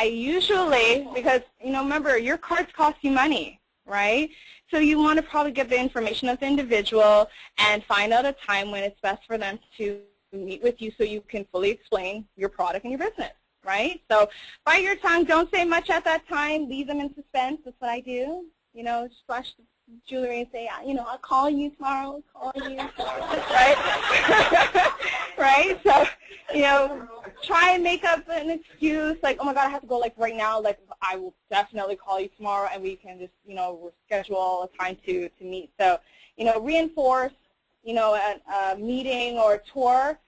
usually, because, you know, remember, your cards cost you money, right? So you want to probably get the information of the individual and find out a time when it's best for them to meet with you so you can fully explain your product and your business, right? So bite your tongue. Don't say much at that time. Leave them in suspense. That's what I do. You know, just flash the jewelry and say, you know, I'll call you tomorrow, right? Right? So, you know, try and make up an excuse like, oh my God, I have to go like right now. Like, I will definitely call you tomorrow and we can just, you know, schedule a time to meet. So, you know, reinforce, you know, a meeting or a tour,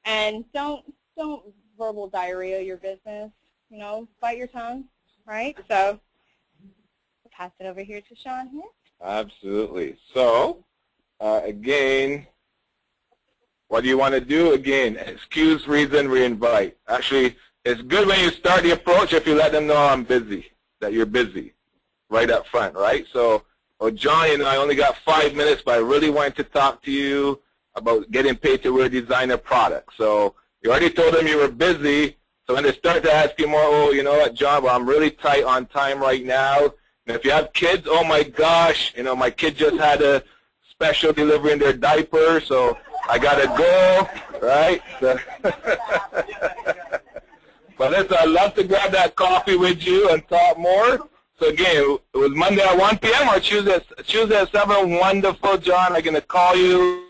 and don't verbal diarrhea your business. You know, bite your tongue, right? So, I'll pass it over here to Sean here. Absolutely. So, again, what do you want to do? Again, excuse, reason, reinvite. Actually, it's good when you start the approach if you let them know I'm busy, that you're busy, right up front, right? So, oh, John, you know, I only got 5 minutes, but I really wanted to talk to you about getting paid to wear designer products. So, you already told them you were busy, so when they start to ask you more, oh, you know what, John, well, I'm really tight on time right now. And if you have kids, oh my gosh, you know, my kid just had a special delivery in their diaper, so I got to go, right? So but listen, I'd love to grab that coffee with you and talk more. So again, it was Monday at 1 p.m. or Tuesday at 7. Wonderful, John. I'm going to call you.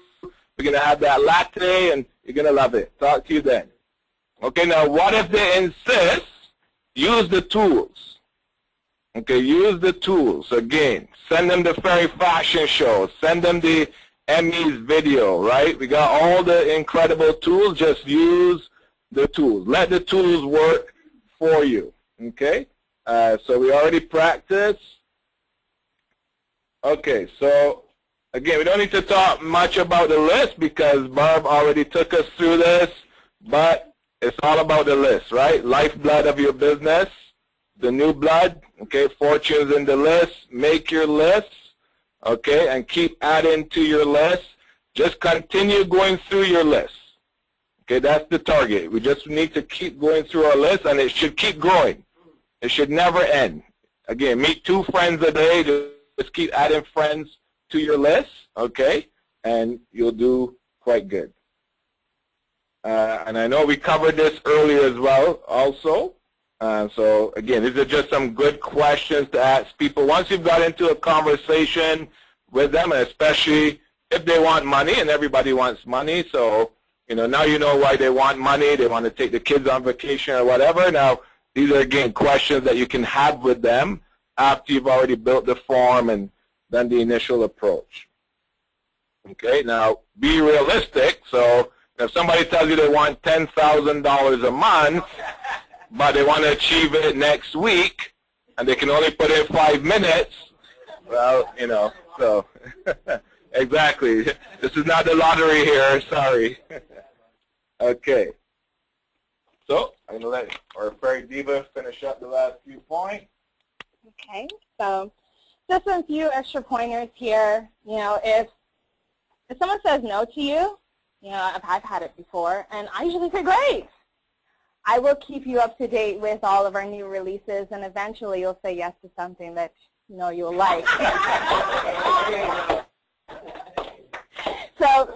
We're going to have that latte, and you're going to love it. Talk to you then. Okay, now what if they insist? Use the tools. Okay, use the tools. Again, send them the Fairy Fashion Show. Send them the Emmy's video, right? We got all the incredible tools. Just use the tools. Let the tools work for you, okay? So we already practiced. Okay, so again, we don't need to talk much about the list because Barb already took us through this, but it's all about the list, right? Lifeblood of your business. The new blood, okay, fortunes in the list. Make your list, okay, and keep adding to your list. Just continue going through your list. Okay, that's the target. We just need to keep going through our list, and it should keep growing. It should never end. Again, meet 2 friends a day. Just keep adding friends to your list, okay, and you'll do quite good. And I know we covered this earlier as well also. So again, these are just some good questions to ask people. Once you've got into a conversation with them, and especially if they want money, and everybody wants money, so now you know why they want money. They want to take the kids on vacation or whatever. Now, these are, again, questions that you can have with them after you've already built the form and done the initial approach. Okay, now be realistic. So if somebody tells you they want $10,000 a month, but they want to achieve it next week, and they can only put in 5 minutes, well, so exactly. This is not the lottery here. Sorry. Okay. So I'm going to let our Fairy Diva finish up the last few points. Okay. So just a few extra pointers here. If someone says no to you, I've had it before, and I usually say, great. I will keep you up to date with all of our new releases, and eventually you'll say yes to something that you'll like. So,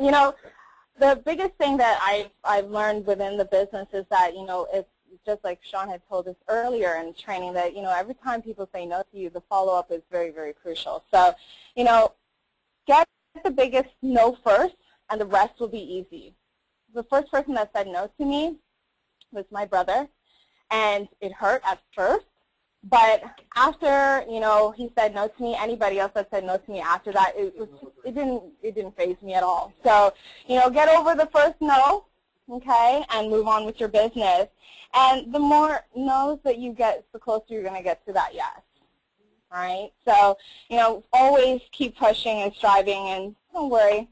the biggest thing that I've learned within the business is that, it's just like Sean had told us earlier in training that, every time people say no to you, the follow-up is very, very crucial. So, get the biggest no first, and the rest will be easy. The first person that said no to me was my brother, and it hurt at first. But after, he said no to me, anybody else that said no to me after that, it didn't faze me at all. So, get over the first no, okay, and move on with your business. And the more no's that you get, the closer you're going to get to that yes, right? So, always keep pushing and striving, and don't worry.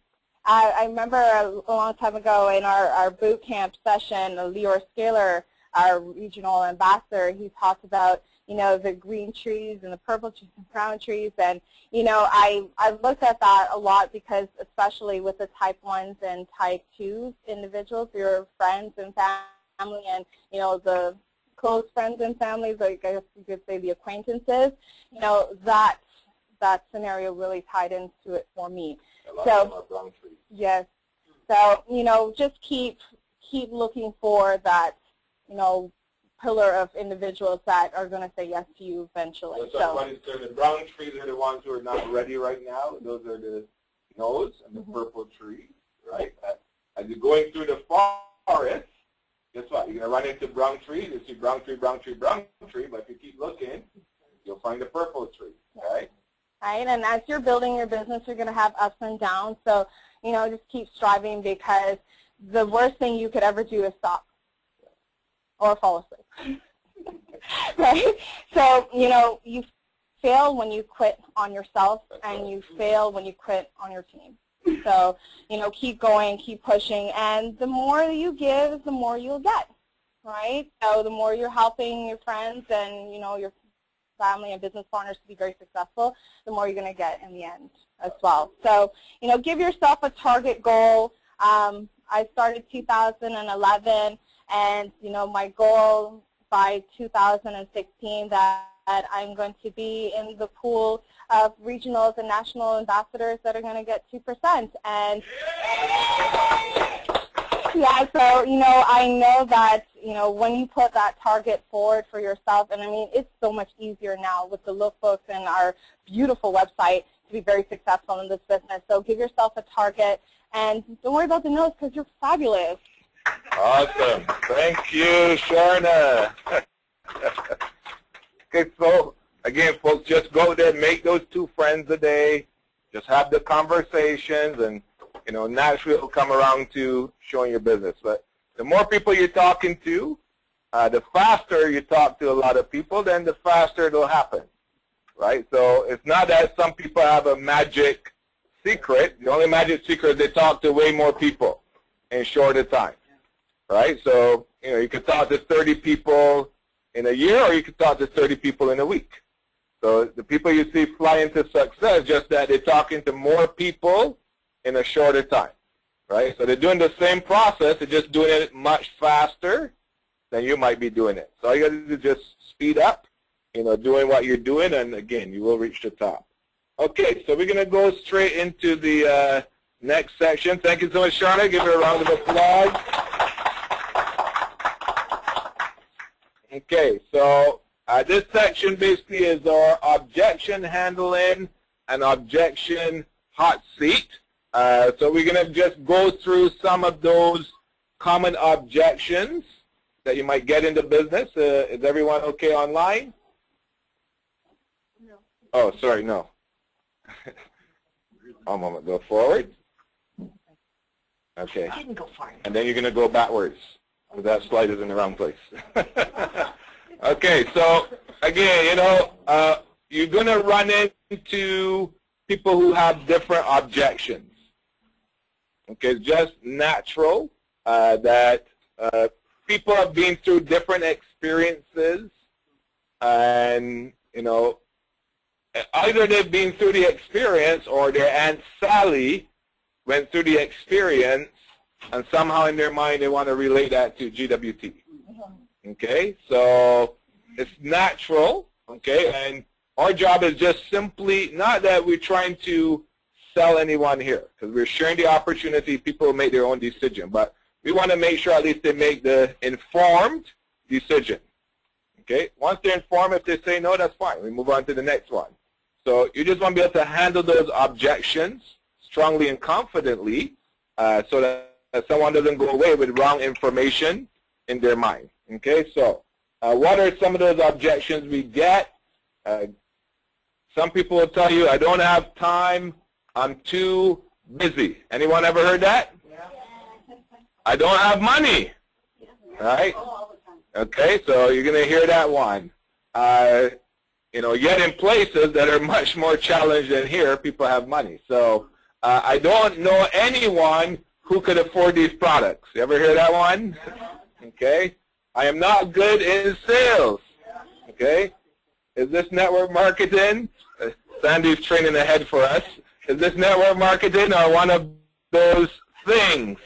I remember a long time ago in our boot camp session, Leor Scaler, our regional ambassador, he talked about the green trees and the purple trees and brown trees. And, I looked at that a lot because especially with the type 1s and type 2 individuals, your friends and family and, the close friends and families, like I guess you could say the acquaintances, that scenario really tied into it for me. So, yes. So, just keep looking for that, pillar of individuals that are going to say yes to you eventually. So the brown trees are the ones who are not ready right now. Those are the no's, and the purple trees, right? As you're going through the forest, guess what? You're going to run into brown trees. You see brown tree, brown tree, brown tree, but if you keep looking, you'll find the purple tree, right? Right, and as you're building your business, you're going to have ups and downs. So, just keep striving, because the worst thing you could ever do is stop or fall asleep, right? So, you fail when you quit on yourself, and you fail when you quit on your team. So, keep going, keep pushing, and the more you give, the more you'll get, right? So the more you're helping your friends and, your family and business partners to be very successful, the more you're going to get in the end as well. So, give yourself a target goal. I started 2011, and, my goal by 2016 that I'm going to be in the pool of regionals and national ambassadors that are going to get 2%. And yeah, so, I know that, when you put that target forward for yourself, and I mean, it's so much easier now with the lookbooks and our beautiful website to be very successful in this business. So give yourself a target, and don't worry about the no's, because you're fabulous. Awesome. Thank you, Sharna. Okay, so again, folks, just go there, make those 2 friends a day, just have the conversations, and naturally it'll come around to showing your business. But the more people you're talking to, the faster you talk to a lot of people, then the faster it'll happen, right? So it's not that some people have a magic secret. The only magic secret is they talk to way more people in shorter time, right? So, you could talk to 30 people in a year, or you could talk to 30 people in a week. So the people you see fly into success, just that they're talking to more people in a shorter time, right? So they're doing the same process, they're just doing it much faster than you might be doing it. So all you got to do is just speed up, doing what you're doing, and again, you will reach the top. Okay, so we're going to go straight into the next section. Thank you so much, Sharna. Give her a round of applause. Okay, so this section basically is our objection handling and objection hot seat. So we're going to just go through some of those common objections that you might get into business. Is everyone okay online? No. Oh, sorry, no. One moment, go forward. Okay. I didn't go far. And then you're going to go backwards. That slide is in the wrong place. Okay, so again, you know, you're going to run into people who have different objections. Okay, it's just natural that people have been through different experiences, and, you know, either they've been through the experience or their Aunt Sally went through the experience, and somehow in their mind they want to relate that to GWT. Okay, so it's natural, okay, and our job is just simply, not that we're trying to sell anyone here, because we're sharing the opportunity, people make their own decision, but we want to make sure at least they make the informed decision. Okay, once they're informed, if they say no, that's fine. We move on to the next one. So you just want to be able to handle those objections strongly and confidently so that someone doesn't go away with wrong information in their mind. Okay, so what are some of those objections we get? Some people will tell you, I don't have time, I'm too busy. Anyone ever heard that? Yeah. I don't have money. Right? Okay, so you're going to hear that one. You know, yet in places that are much more challenged than here, people have money. So I don't know anyone who could afford these products. You ever hear that one? Okay. I am not good in sales. Okay. Is this network marketing? Sandy's training ahead for us. Is this network marketing or one of those things?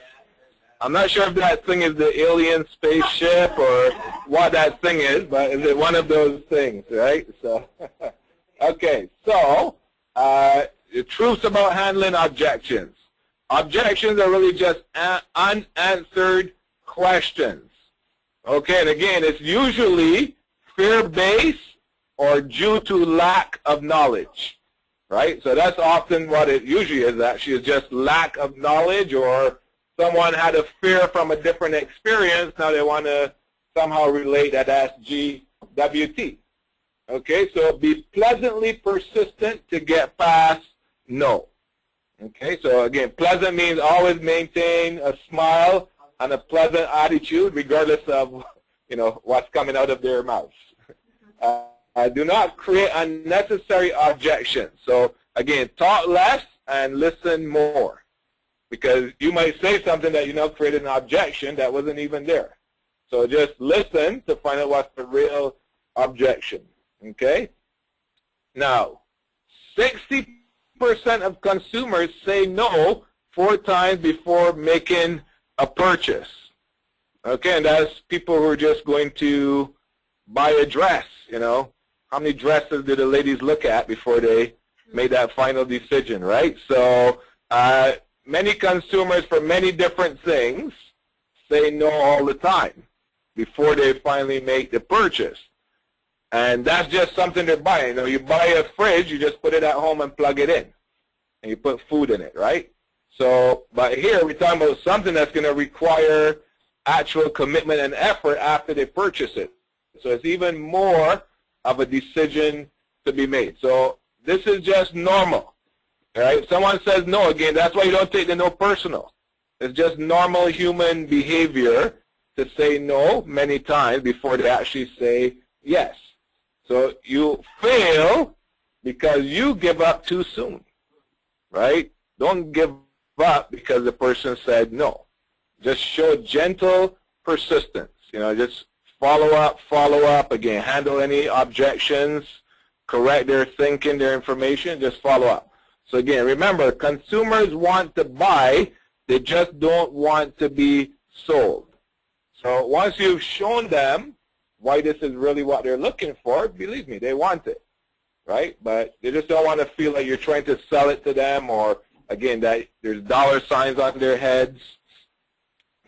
I'm not sure if that thing is the alien spaceship or what that thing is, but is it one of those things, right? So, okay, so the truths about handling objections. Objections are really just unanswered questions. Okay, and again, it's usually fear-based or due to lack of knowledge, right? So that's often what it usually is, actually, is just lack of knowledge, or someone had a fear from a different experience, now they want to somehow relate that as GWT. Okay, so be pleasantly persistent to get past no. Okay, so again, pleasant means always maintain a smile and a pleasant attitude regardless of, you know, what's coming out of their mouths. Do not create unnecessary objections. So again, talk less and listen more, because you might say something that, you know, created an objection that wasn't even there. So just listen to find out what's the real objection. Okay? Now, 60% of consumers say no 4 times before making a purchase. Okay, and that's people who are just going to buy a dress, you know. How many dresses do the ladies look at before they made that final decision, right? So many consumers for many different things say no all the time before they finally make the purchase. And that's just something they're buying. You know, you buy a fridge, you just put it at home and plug it in. And you put food in it, right? So, but here we're talking about something that's going to require actual commitment and effort after they purchase it. So it's even more of a decision to be made. So this is just normal. All right? If someone says no, again, that's why you don't take the no personal. It's just normal human behavior to say no many times before they actually say yes. So you fail because you give up too soon, right? Don't give up because the person said no. Just show gentle persistence. You know, just follow up, again, handle any objections, correct their thinking, their information, just follow up. So again, remember, consumers want to buy, they just don't want to be sold. So once you've shown them why this is really what they're looking for, believe me, they want it, right? But they just don't want to feel like you're trying to sell it to them, or, again, that there's dollar signs on their heads.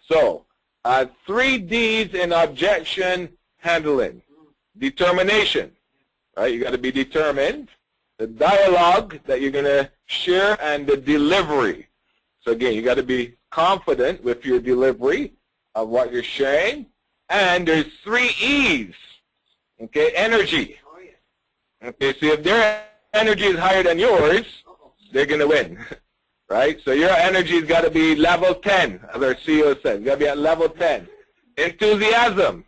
So 3 Ds in objection handling. Determination, right? You got to be determined. The dialogue that you're going to share, and the delivery. So again, you got to be confident with your delivery of what you're sharing. And there's 3 E's. Okay, energy. Okay, so if their energy is higher than yours, they're going to win. Right? So your energy has got to be level 10, as our CEO said. It's got to be at level 10. Enthusiasm.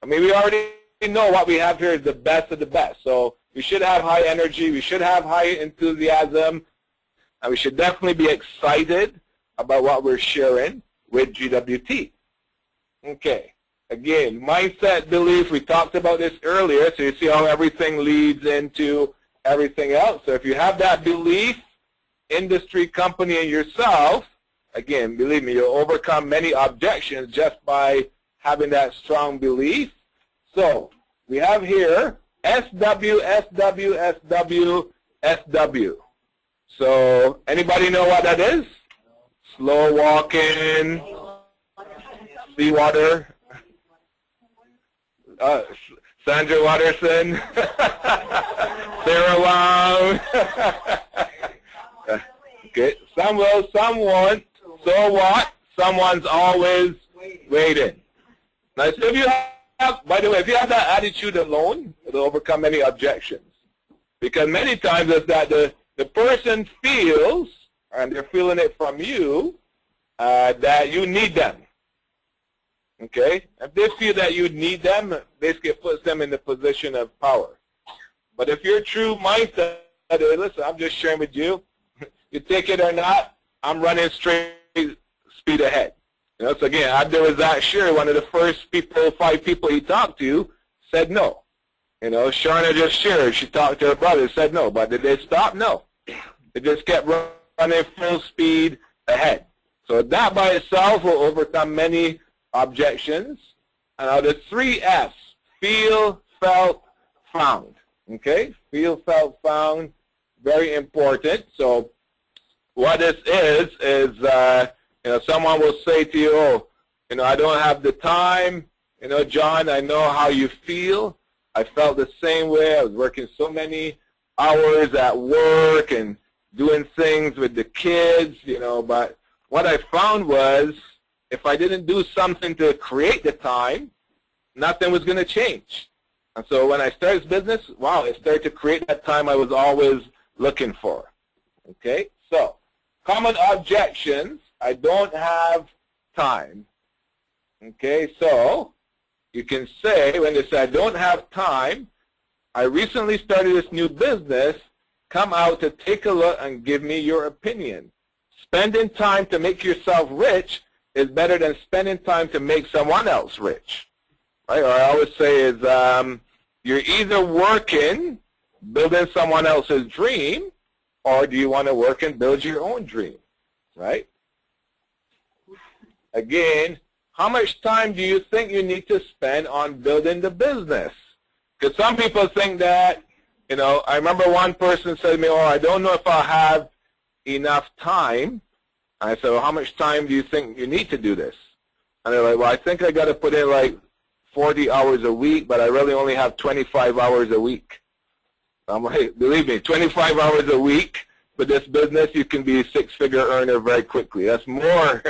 I mean, we already know what we have here is the best of the best. So we should have high energy. We should have high enthusiasm. And we should definitely be excited about what we're sharing with GWT. Okay. Again, mindset, belief, we talked about this earlier, so you see how everything leads into everything else. So if you have that belief, industry, company, and yourself, again, believe me, you'll overcome many objections just by having that strong belief. So we have here SW, SW, SW, SW. So anybody know what that is? Slow walking, seawater. Sandra Watterson, Sarah Wong. Okay, some will, some won't. So what? Someone's always waiting. Now, so if you have, by the way, if you have that attitude alone, it'll overcome many objections. Because many times it's that the person feels, and they're feeling it from you, that you need them. Okay? If they feel that you need them, basically it puts them in the position of power. But if your true mindset, listen, I'm just sharing with you, you take it or not, I'm running straight speed ahead. You know, so again, Abdul Razak Shir, one of the first 5 people he talked to, said no. You know, Sharna just shared, she talked to her brother, said no. But did they stop? No. They just kept running full speed ahead. So that by itself will overcome many objections. And now the 3 F's, feel, felt, found. Okay? Feel, felt, found, very important. So what this is you know, someone will say to you, oh, you know, I don't have the time. You know, John, I know how you feel. I felt the same way. I was working so many hours at work and doing things with the kids, you know, but what I found was if I didn't do something to create the time, nothing was going to change. And so when I started this business, wow, it started to create that time I was always looking for. Okay? So, common objections, I don't have time. Okay? So, you can say, when they say I don't have time, I recently started this new business, come out to take a look and give me your opinion. Spending time to make yourself rich is better than spending time to make someone else rich. Right? Or I always say is you're either working, building someone else's dream, or do you want to work and build your own dream? Right? Again, how much time do you think you need to spend on building the business? Because some people think that, you know, I remember one person said to me, oh, I don't know if I'll have enough time. I said, well, how much time do you think you need to do this? And they're like, well, I think I got to put in like 40 hours a week, but I really only have 25 hours a week. I'm like, believe me, 25 hours a week for this business, you can be a 6-figure earner very quickly. That's more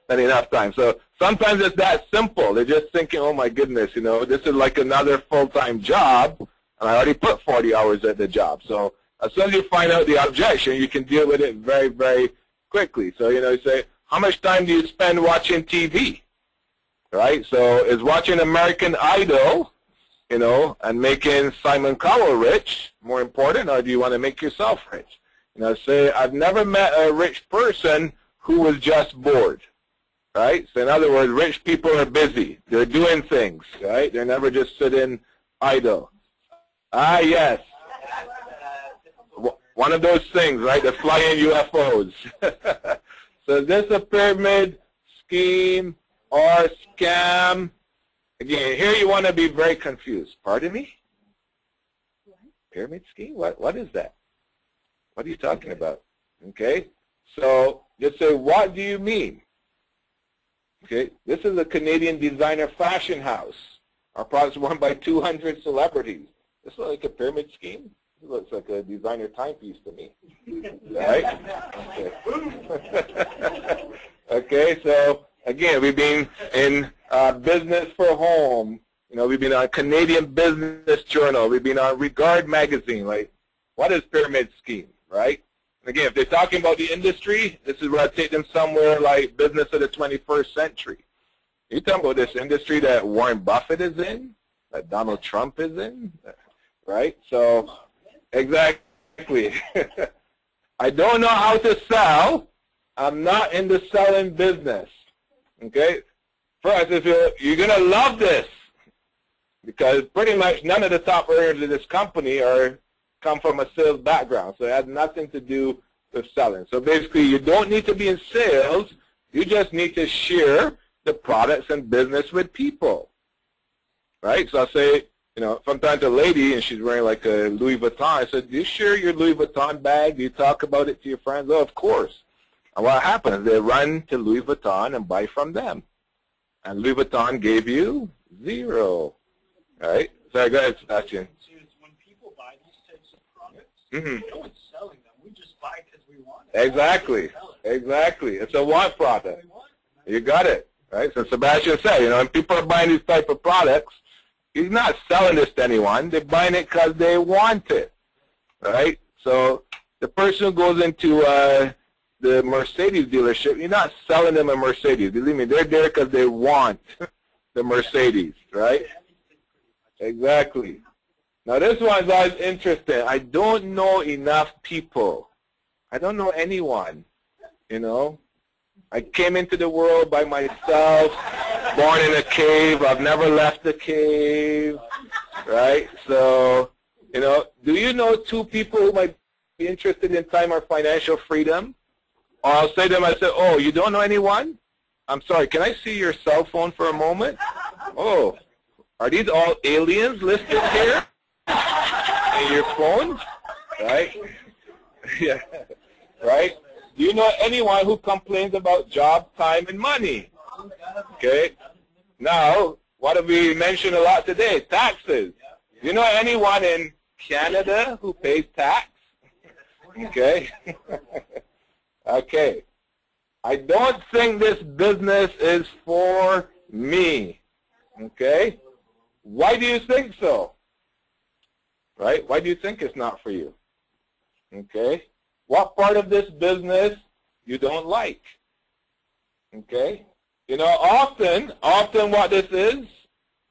than enough time. So sometimes it's that simple. They're just thinking, oh, my goodness, you know, this is like another full-time job, and I already put 40 hours at the job. So as soon as you find out the objection, you can deal with it very, very quickly. So, you know, you say, how much time do you spend watching TV? Right? So is watching American Idol, you know, and making Simon Cowell rich more important, or do you want to make yourself rich? You know, say, I've never met a rich person who was just bored. Right? So in other words, rich people are busy. They're doing things. Right? They're never just sitting idle. Ah, yes. One of those things, right? The flying UFOs. So is this a pyramid scheme or scam? Again, here you want to be very confused. Pardon me? Pyramid scheme? What is that? What are you talking about? Okay? So just say, what do you mean? Okay? This is a Canadian designer fashion house. Our products are worn by 200 celebrities. This is like a pyramid scheme? looks like a designer timepiece to me. Right? Okay. Okay, so again, we've been in Business for Home. You know, we've been on Canadian Business Journal. We've been on Regard Magazine. Like, what is pyramid scheme, right? And again, if they're talking about the industry, this is where I take them somewhere like business of the 21st century. You're talking about this industry that Warren Buffett is in, that Donald Trump is in, right? So, exactly. I don't know how to sell. I'm not in the selling business. Okay? First, if you're going to love this, because pretty much none of the top earners of this company come from a sales background. So it has nothing to do with selling. So basically, you don't need to be in sales. You just need to share the products and business with people. Right? So I'll say, you know, sometimes a lady, and she's wearing like a Louis Vuitton, I said, do you share your Louis Vuitton bag? Do you talk about it to your friends? Oh, of course. And what happens? They run to Louis Vuitton and buy from them. And Louis Vuitton gave you zero. Right? So go ahead, Sebastian. When people buy these types of products, Mm-hmm. no one's selling them. We just buy because we want it. Exactly. Exactly. It's a want product. You got it. Right? So Sebastian said, you know, when people are buying these type of products, he's not selling this to anyone. They're buying it because they want it. Right? So the person who goes into the Mercedes dealership, you're not selling them a Mercedes. Believe me, they're there because they want the Mercedes. Right? Exactly. Now this one's always interesting. I don't know enough people. I don't know anyone, you know. I came into the world by myself, born in a cave. I've never left the cave, right? So, you know, do you know two people who might be interested in time or financial freedom? Or I'll say to them, I say, oh, you don't know anyone? I'm sorry, can I see your cell phone for a moment? Oh, are these all aliens listed here in your phone? Right? Yeah, right? Do you know anyone who complains about job, time, and money? Okay. Now, what have we mentioned a lot today? Taxes. Do you know anyone in Canada who pays tax? Okay. Okay. I don't think this business is for me. Okay. Why do you think so? Right? Why do you think it's not for you? Okay. What part of this business you don't like? Okay? You know, often what this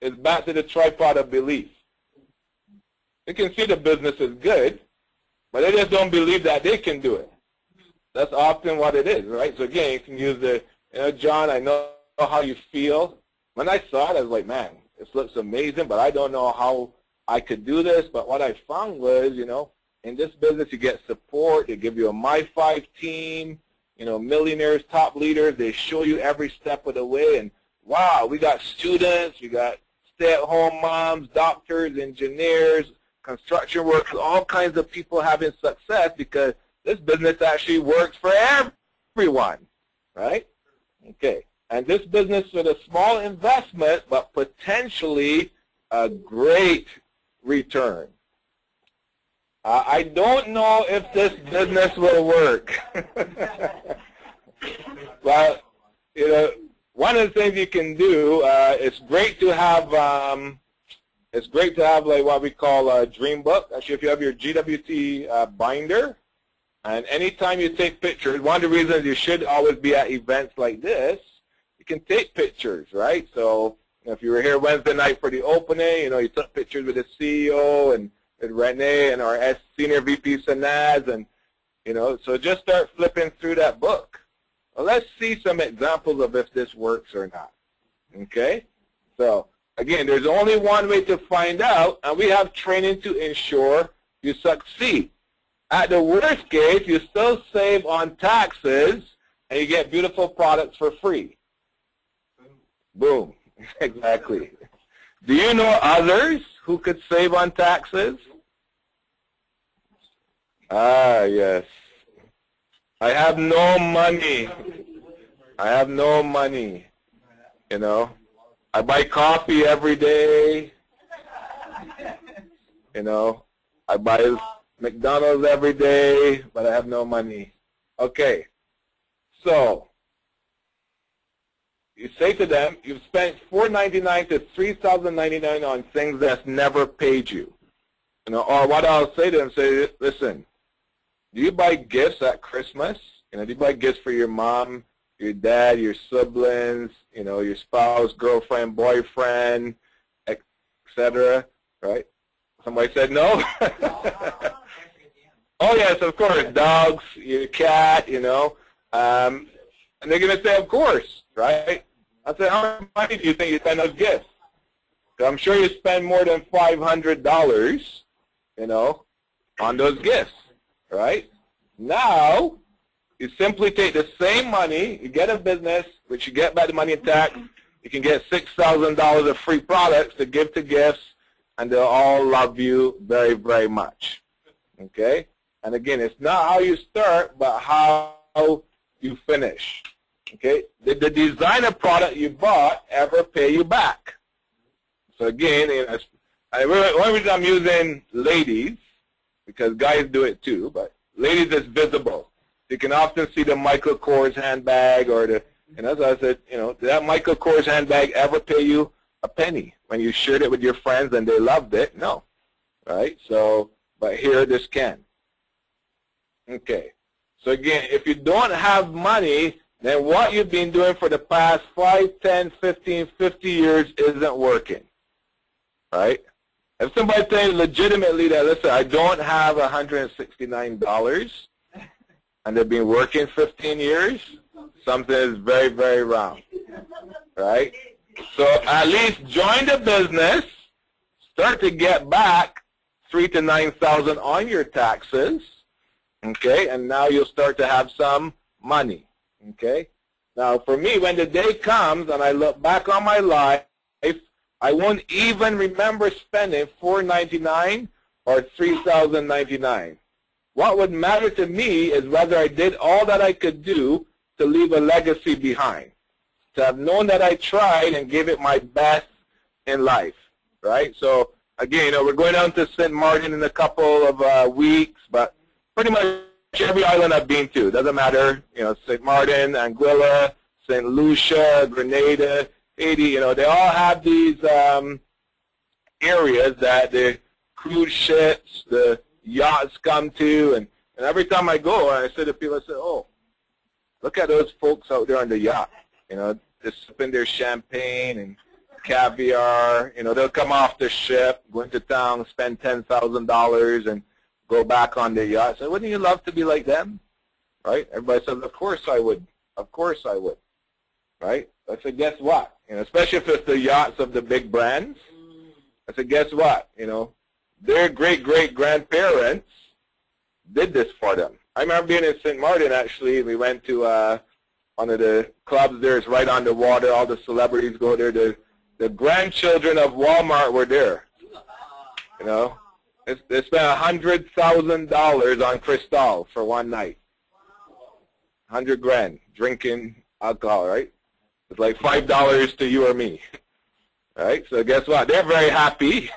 is back to the tripod of belief. You can see the business is good, but they just don't believe that they can do it. That's often what it is, right? So again, you can use the, you know, John, I know how you feel. When I saw it, I was like, man, this looks amazing, but I don't know how I could do this. But what I found was, you know, in this business, you get support. They give you a My5 team, you know, millionaires, top leaders. They show you every step of the way. And, wow, we got students. We got stay-at-home moms, doctors, engineers, construction workers, all kinds of people having success because this business actually works for everyone, right? Okay. And this business with a small investment but potentially a great return. I don't know if this business will work. Well, you know, one of the things you can do, it's great to have like what we call a dream book. Actually, if you have your GWT binder, and anytime you take pictures, one of the reasons you should always be at events like this, you can take pictures, right? So if you were here Wednesday night for the opening, you know, you took pictures with the CEO and Renee and our Senior VP Sanaz, and, you know, so just start flipping through that book. Well, let's see some examples of if this works or not, okay? So, again, there's only one way to find out, and we have training to ensure you succeed. At the worst case, you still save on taxes, and you get beautiful products for free. Boom. Exactly. Do you know others who could save on taxes? Ah, yes. I have no money. I have no money. You know, I buy coffee every day. You know, I buy McDonald's every day, but I have no money. Okay, so you say to them, you've spent $4.99 to $3,099 on things that's never paid you. You know, or what I'll say to them, say, listen, do you buy gifts at Christmas? You know, do you buy gifts for your mom, your dad, your siblings, you know, your spouse, girlfriend, boyfriend, etc., right? Somebody said no? Oh, yes, of course, dogs, your cat, you know. And they're going to say, of course, right? I said, how much money do you think you spend on gifts? So I'm sure you spend more than $500, you know, on those gifts, right? Now, you simply take the same money, you get a business, which you get back the money in tax, you can get $6,000 of free products to give to gifts, and they'll all love you very, very much, okay? And again, it's not how you start, but how you finish, okay? Did the designer product you bought ever pay you back? So again, one reason I'm using ladies, because guys do it too, but ladies is visible. You can often see the Michael Kors handbag or the, you know, so I said, you know, did that Michael Kors handbag ever pay you a penny when you shared it with your friends and they loved it? No, right? So, but here this can. Okay, so again, if you don't have money, then what you've been doing for the past 5, 10, 15, 50 years isn't working, right? If somebody tells legitimately that, listen, I don't have $169 and they've been working 15 years, something is very, very wrong, right? So at least join the business, start to get back $3,000 to $9,000 on your taxes, okay, and now you'll start to have some money, okay? Now, for me, when the day comes and I look back on my life, I won't even remember spending $4.99 or $3,099. What would matter to me is whether I did all that I could do to leave a legacy behind, to have known that I tried and gave it my best in life, right? So, again, you know, we're going down to St. Martin in a couple of weeks, but pretty much every island I've been to, doesn't matter, you know, St. Martin, Anguilla, St. Lucia, Grenada, Haiti, you know, they all have these areas that the cruise ships, the yachts come to, and every time I go, I say to people, I say, oh, look at those folks out there on the yacht, you know, just sipping their champagne and caviar, you know, they'll come off the ship, go into town, spend $10,000 and go back on their yacht. So wouldn't you love to be like them, right? Everybody says, of course I would, of course I would, right? I said, guess what? You know, especially if it's the yachts of the big brands. I said, guess what? You know, their great-great-grandparents did this for them. I remember being in St. Martin, actually. We went to one of the clubs there. It's right on the water. All the celebrities go there. The grandchildren of Walmart were there. You know, they spent $100,000 on Cristal for one night. 100 grand drinking alcohol, right? It's like $5 to you or me, right? So guess what? They're very happy.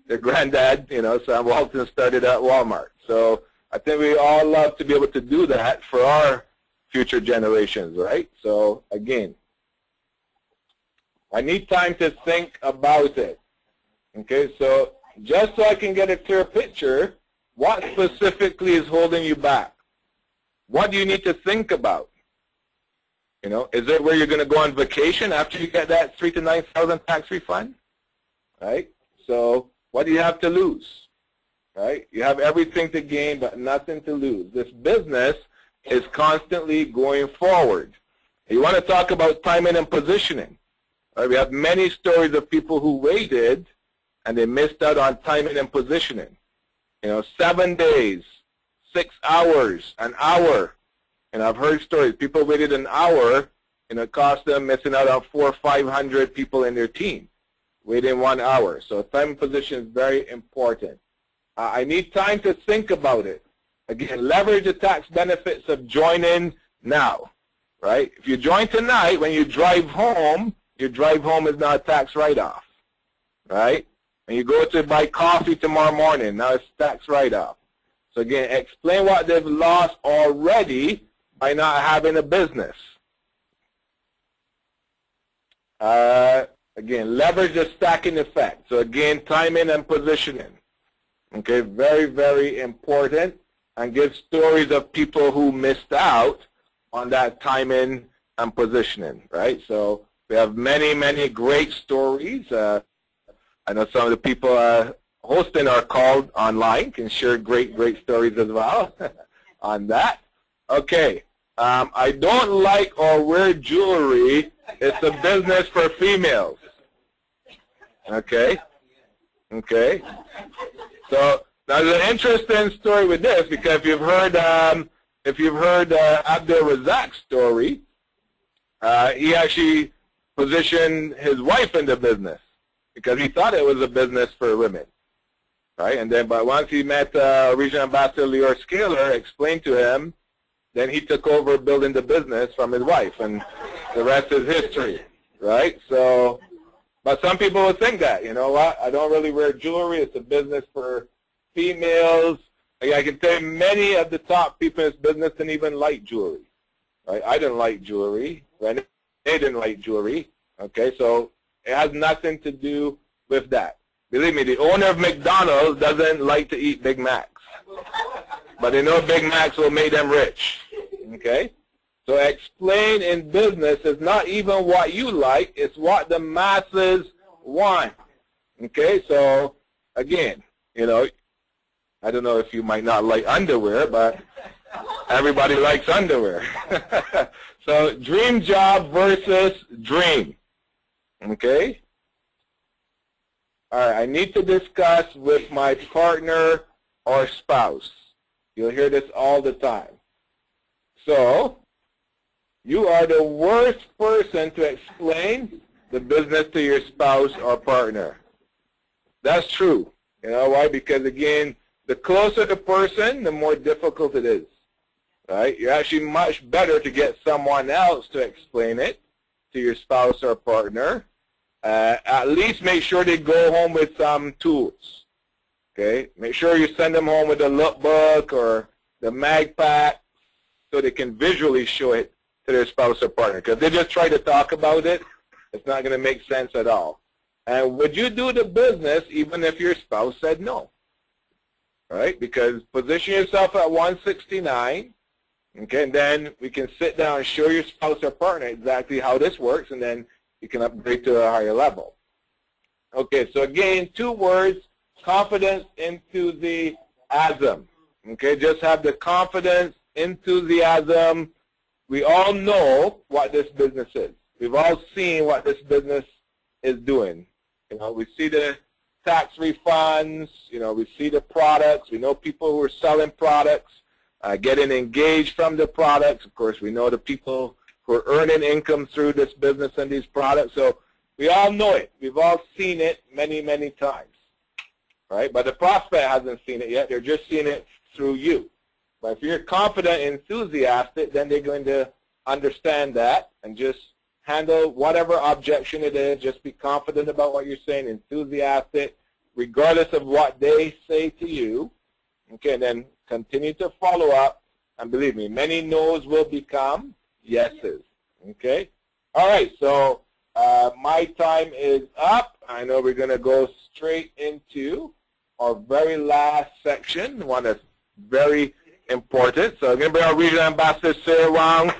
Their granddad, you know, Sam Walton started at Walmart. So I think we all love to be able to do that for our future generations, right? So again, I need time to think about it. Okay, so just so I can get a clear picture, what specifically is holding you back? What do you need to think about? You know, is it where you're going to go on vacation after you get that $3,000 to $9,000 tax refund? Right? So what do you have to lose? Right? You have everything to gain but nothing to lose. This business is constantly going forward. You want to talk about timing and positioning. Right? We have many stories of people who waited and they missed out on timing and positioning. You know, 7 days, 6 hours, an hour. And I've heard stories. People waited an hour, and it cost them missing out on 400 or 500 people in their team, waiting 1 hour. So time and position is very important. I need time to think about it. Again, leverage the tax benefits of joining now, right? If you join tonight, when you drive home, your drive home is not a tax write-off, right? When you go to buy coffee tomorrow morning, now it's tax write-off. So again, explain what they've lost already by not having a business. Again, leverage the stacking effect. So again, timing and positioning. Okay, very, very important. And give stories of people who missed out on that timing and positioning, right? So we have many, many great stories. I know some of the people hosting our call online can share great, great stories as well on that. Okay, I don't like or wear jewelry. It's a business for females. Okay, okay. So now there's an interesting story with this, because if you've heard Abdul Razak's story, he actually positioned his wife in the business because he thought it was a business for women, right? And then, but once he met Regional Ambassador Lior Scaler, explained to him, then he took over building the business from his wife, and the rest is history, right? So, but some people would think that, you know what, I don't really wear jewelry, it's a business for females. I can tell you many of the top people in this business didn't even like jewelry, right? I didn't like jewelry, right? They didn't like jewelry, okay? So it has nothing to do with that. Believe me, the owner of McDonald's doesn't like to eat Big Macs, but they know Big Macs will make them rich, okay? So explain in business is not even what you like, it's what the masses want, okay? So again, you know, I don't know if you might not like underwear, but everybody likes underwear. So dream job versus dream, okay? All right, I need to discuss with my partner or spouse. You'll hear this all the time. So you are the worst person to explain the business to your spouse or partner. That's true. You know why? Because again, the closer the person, the more difficult it is, right? You're actually much better to get someone else to explain it to your spouse or partner. At least make sure they go home with some tools, okay? Make sure you send them home with a lookbook or the mag pack so they can visually show it to their spouse or partner. Because if they just try to talk about it, it's not going to make sense at all. And would you do the business even if your spouse said no? Right? Because position yourself at 169, okay, and then we can sit down and show your spouse or partner exactly how this works, and then you can upgrade to a higher level. Okay, so again, 2 words, confidence, enthusiasm. Okay, just have the confidence, enthusiasm. We all know what this business is. We've all seen what this business is doing. You know, we see the tax refunds, you know, we see the products, we know people who are selling products, getting engaged from the products. Of course, we know the people who are earning income through this business and these products. So we all know it. We've all seen it many, many times, right? But the prospect hasn't seen it yet. They're just seeing it through you. But if you're confident and enthusiastic, then they're going to understand that and just handle whatever objection it is. Just be confident about what you're saying, enthusiastic, regardless of what they say to you. Okay, and then continue to follow up. And believe me, many no's will become yeses. Okay? All right, so my time is up. I know we're going to go straight into our very last section, one that's very important. So I'm going to bring our Regional Ambassador, Sarah Wong.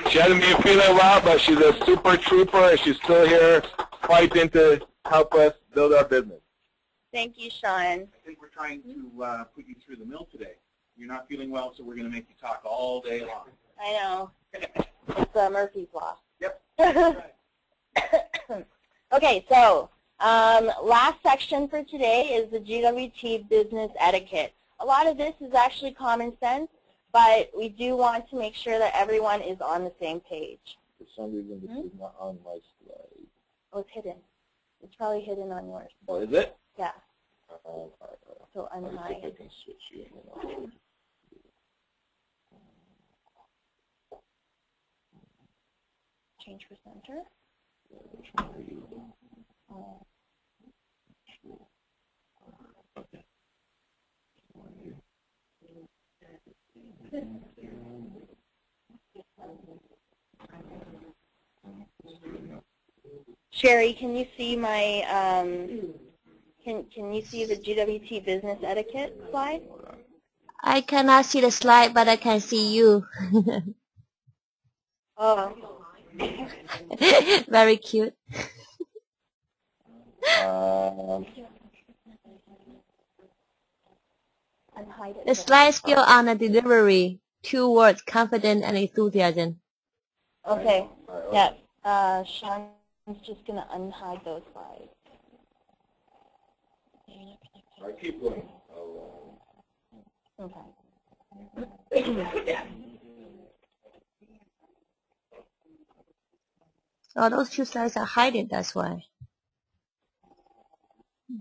She hasn't been feeling well, but she's a super trooper, and she's still here fighting to help us build our business. Thank you, Sean. I think we're trying to put you through the mill today. You're not feeling well, so we're going to make you talk all day long. I know. It's Murphy's Law. Yep. Okay, so last section for today is the GWT business etiquette. A lot of this is actually common sense, but we do want to make sure that everyone is on the same page. For some reason, this is not on my slide. Oh, it's hidden. It's probably hidden on yours. Oh, is it? Yeah. So unhide. I can switch you. Change for center. Oh. Sherry, can you see my, can you see the GWT business etiquette slide? I cannot see the slide, but I can see you. Oh. Very cute. The slide is still on the delivery. 2 words, confident and enthusiasm. Okay. Yeah. Sean's just going to unhide those slides. I keep going. Okay. Oh, those 2 slides are hidden, that's why.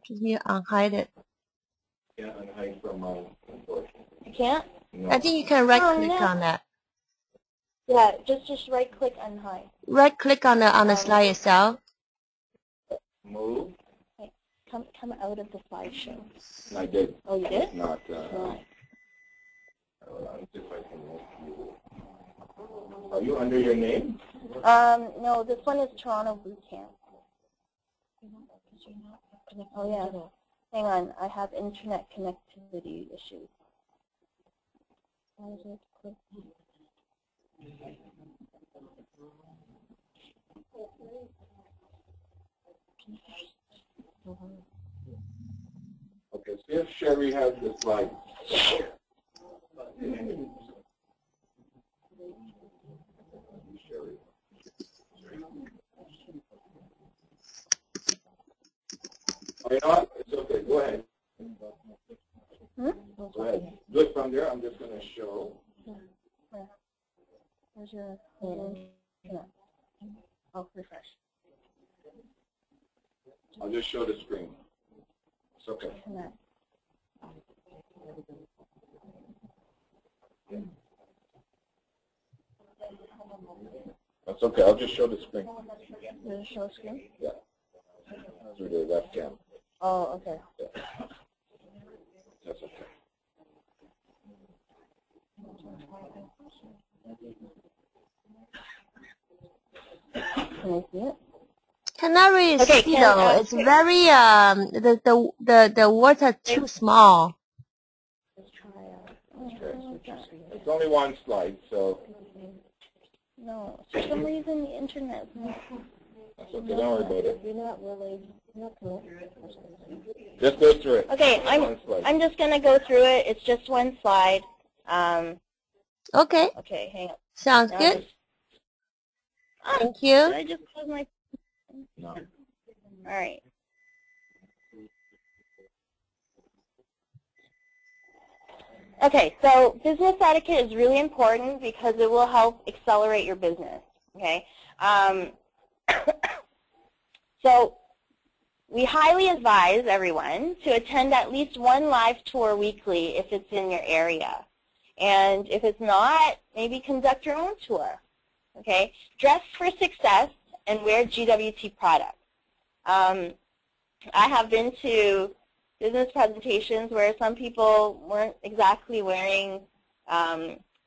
Just need to unhide it. Yeah, unhide from my You can't? No. I think you can right-click no. on that. Yeah, just right-click unhide. Right-click on the slide itself. Move. Okay. Come out of the slideshow. I did. Oh, you did? Not. Right. Are you under your name? No, this one is Toronto Bootcamp. Oh, yeah. Hang on, I have internet connectivity issues. Okay, see if Sherry has the slide. Oh, you know what? It's okay. Go ahead. Go ahead. Do it from there. I'm just going to show. Where's your Oh, refresh. I'll just show the screen. It's okay. That's okay. I'll just show the screen. Does it show screen? Yeah. Through the webcam. Oh, okay. Yeah. That's okay. Can I see it? Canary is still. It's very the words are too small. Let's try It's only one slide, so. No, for some reason the internet. That's okay. Don't worry about it. You're not really. Just go through it. Okay, I'm just gonna go through it. It's just one slide. Okay. Okay, hang on. Sounds Now good. Thank you. Did I just close my? No. All right. Okay, so business etiquette is really important because it will help accelerate your business. Okay. So we highly advise everyone to attend at least one live tour weekly if it's in your area. And if it's not, maybe conduct your own tour. Okay? Dress for success and wear GWT products. I have been to business presentations where some people weren't exactly wearing,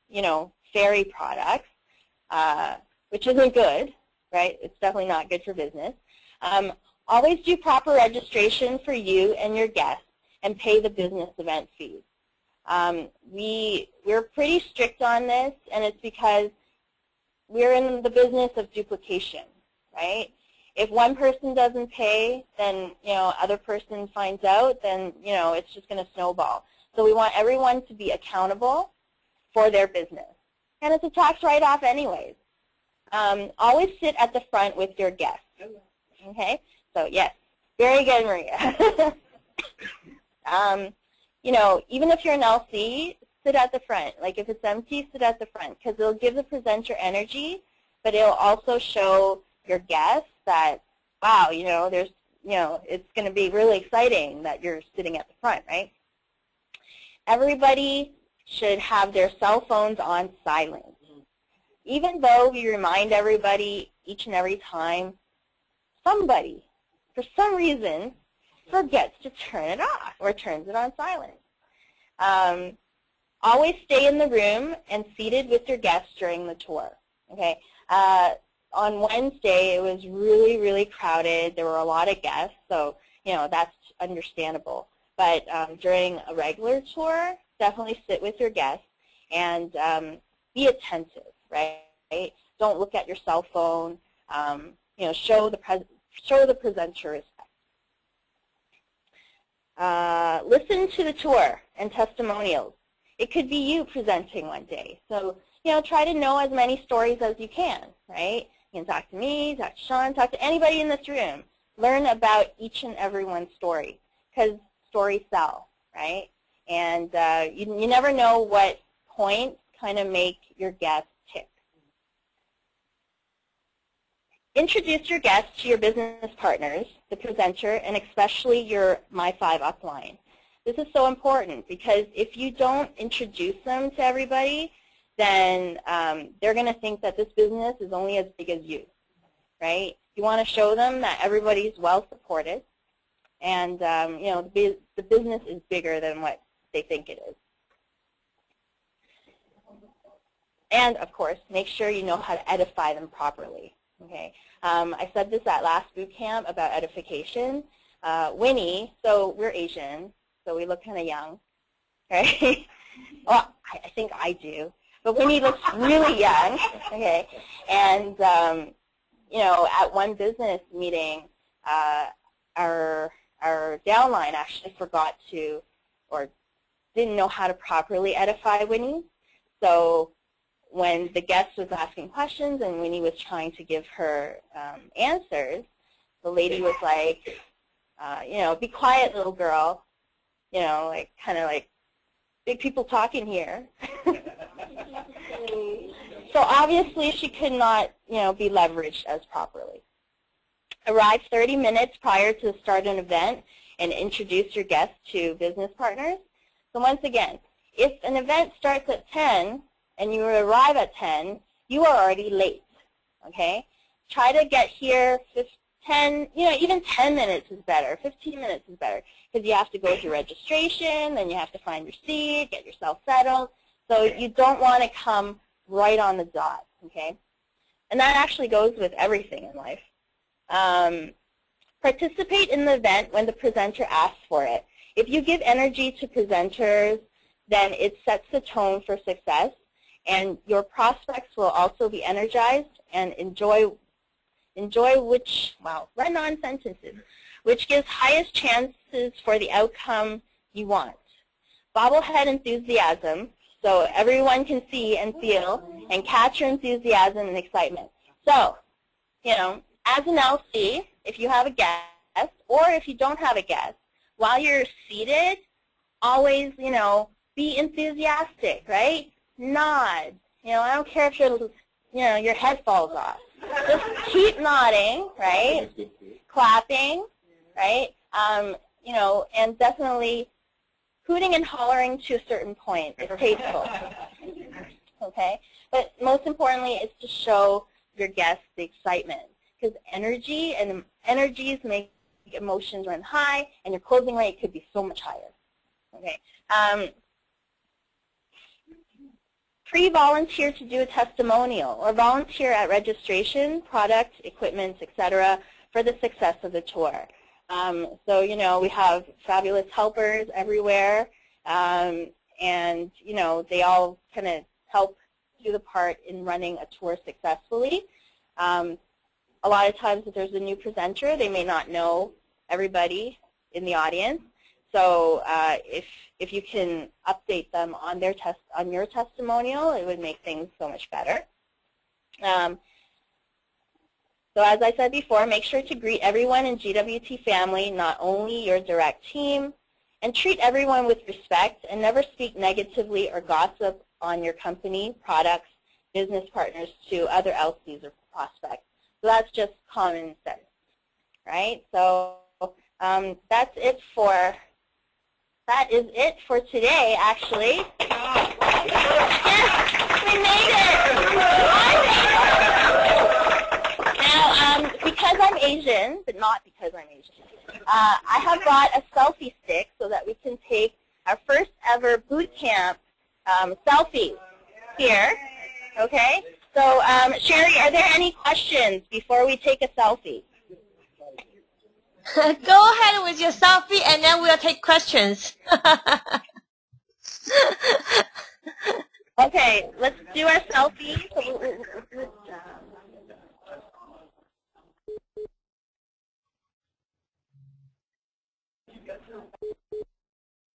you know, fairy products, which isn't good, right? It's definitely not good for business. Always do proper registration for you and your guests and pay the business event fees. We're pretty strict on this, and it's because we're in the business of duplication, right? If one person doesn't pay, then, you know, other person finds out, then, you know, it's just going to snowball. So we want everyone to be accountable for their business. And it's a tax write-off anyways. Always sit at the front with your guests. Okay? So, yes. Very good, Maria. You know, even if you're an LC, sit at the front. Like if it's empty, sit at the front because it'll give the presenter energy, but it'll also show your guests that, wow, you know, there's, you know, it's going to be really exciting that you're sitting at the front, right? Everybody should have their cell phones on silent. Even though we remind everybody each and every time, somebody, for some reason, forgets to turn it off or turns it on silent. Always stay in the room and seated with your guests during the tour. Okay. On Wednesday, it was really, really crowded. There were a lot of guests, so that's understandable. But during a regular tour, definitely sit with your guests and be attentive, right? Don't look at your cell phone. Show the presenter respect. Listen to the tour and testimonials. It could be you presenting one day. So, try to know as many stories as you can, right? You can talk to me, talk to Sean, talk to anybody in this room. Learn about each and every one's story, because stories sell, right? And you never know what points kind of make your guests tick. Introduce your guests to your business partners, the presenter, and especially your My 5 upline. This is so important because if you don't introduce them to everybody, then they're going to think that this business is only as big as you, right? You want to show them that everybody's well supported, and the business is bigger than what they think it is. And of course, make sure you know how to edify them properly. Okay, I said this at last boot camp about edification. Winnie, so we're Asian, so we look kind of young, right? Well, I think I do. But Winnie looks really young, okay? And, at one business meeting, our downline actually forgot to, or didn't know how to properly edify Winnie. So when the guest was asking questions and Winnie was trying to give her answers, the lady was like, be quiet, little girl. Kind of like, big people talking here. So obviously she could not, be leveraged as properly. Arrive 30 minutes prior to the start of an event and introduce your guests to business partners. So once again, if an event starts at 10 and you arrive at 10, you are already late, okay? Try to get here 10, even 10 minutes is better, 15 minutes is better, because you have to go through registration, then you have to find your seat, get yourself settled. So you don't want to come right on the dot, okay? And that actually goes with everything in life. Participate in the event when the presenter asks for it. If you give energy to presenters, then it sets the tone for success, and your prospects will also be energized and enjoy which, wow, run-on sentences, which gives highest chances for the outcome you want. Bobblehead enthusiasm, so everyone can see and feel and catch your enthusiasm and excitement. So, as an LC, if you have a guest or if you don't have a guest, while you're seated, always, be enthusiastic, right? Nod. I don't care if your head falls off. Just keep nodding, right? Clapping, right? And definitely hooting and hollering to a certain point is tasteful. Okay? But most importantly, it's to show your guests the excitement, because energies make emotions run high, and your closing rate could be so much higher. Okay? Pre-volunteer to do a testimonial or volunteer at registration, product, equipment, etc. for the success of the tour. So, we have fabulous helpers everywhere, and, they all kind of help do the part in running a tour successfully. A lot of times if there's a new presenter, they may not know everybody in the audience. So if you can update them on your testimonial, it would make things so much better. So as I said before, make sure to greet everyone in GWT family, not only your direct team, and treat everyone with respect and never speak negatively or gossip on your company, products, business partners to other LCs or prospects. So that's just common sense, right? So that is it for today, actually. Yes, we made it! Now, because I'm Asian, but not because I'm Asian, I have brought a selfie stick so that we can take our first ever boot camp selfies here. Okay? So, Sherry, are there any questions before we take a selfie? Go ahead with your selfie, and then we'll take questions. Okay, let's do our selfie.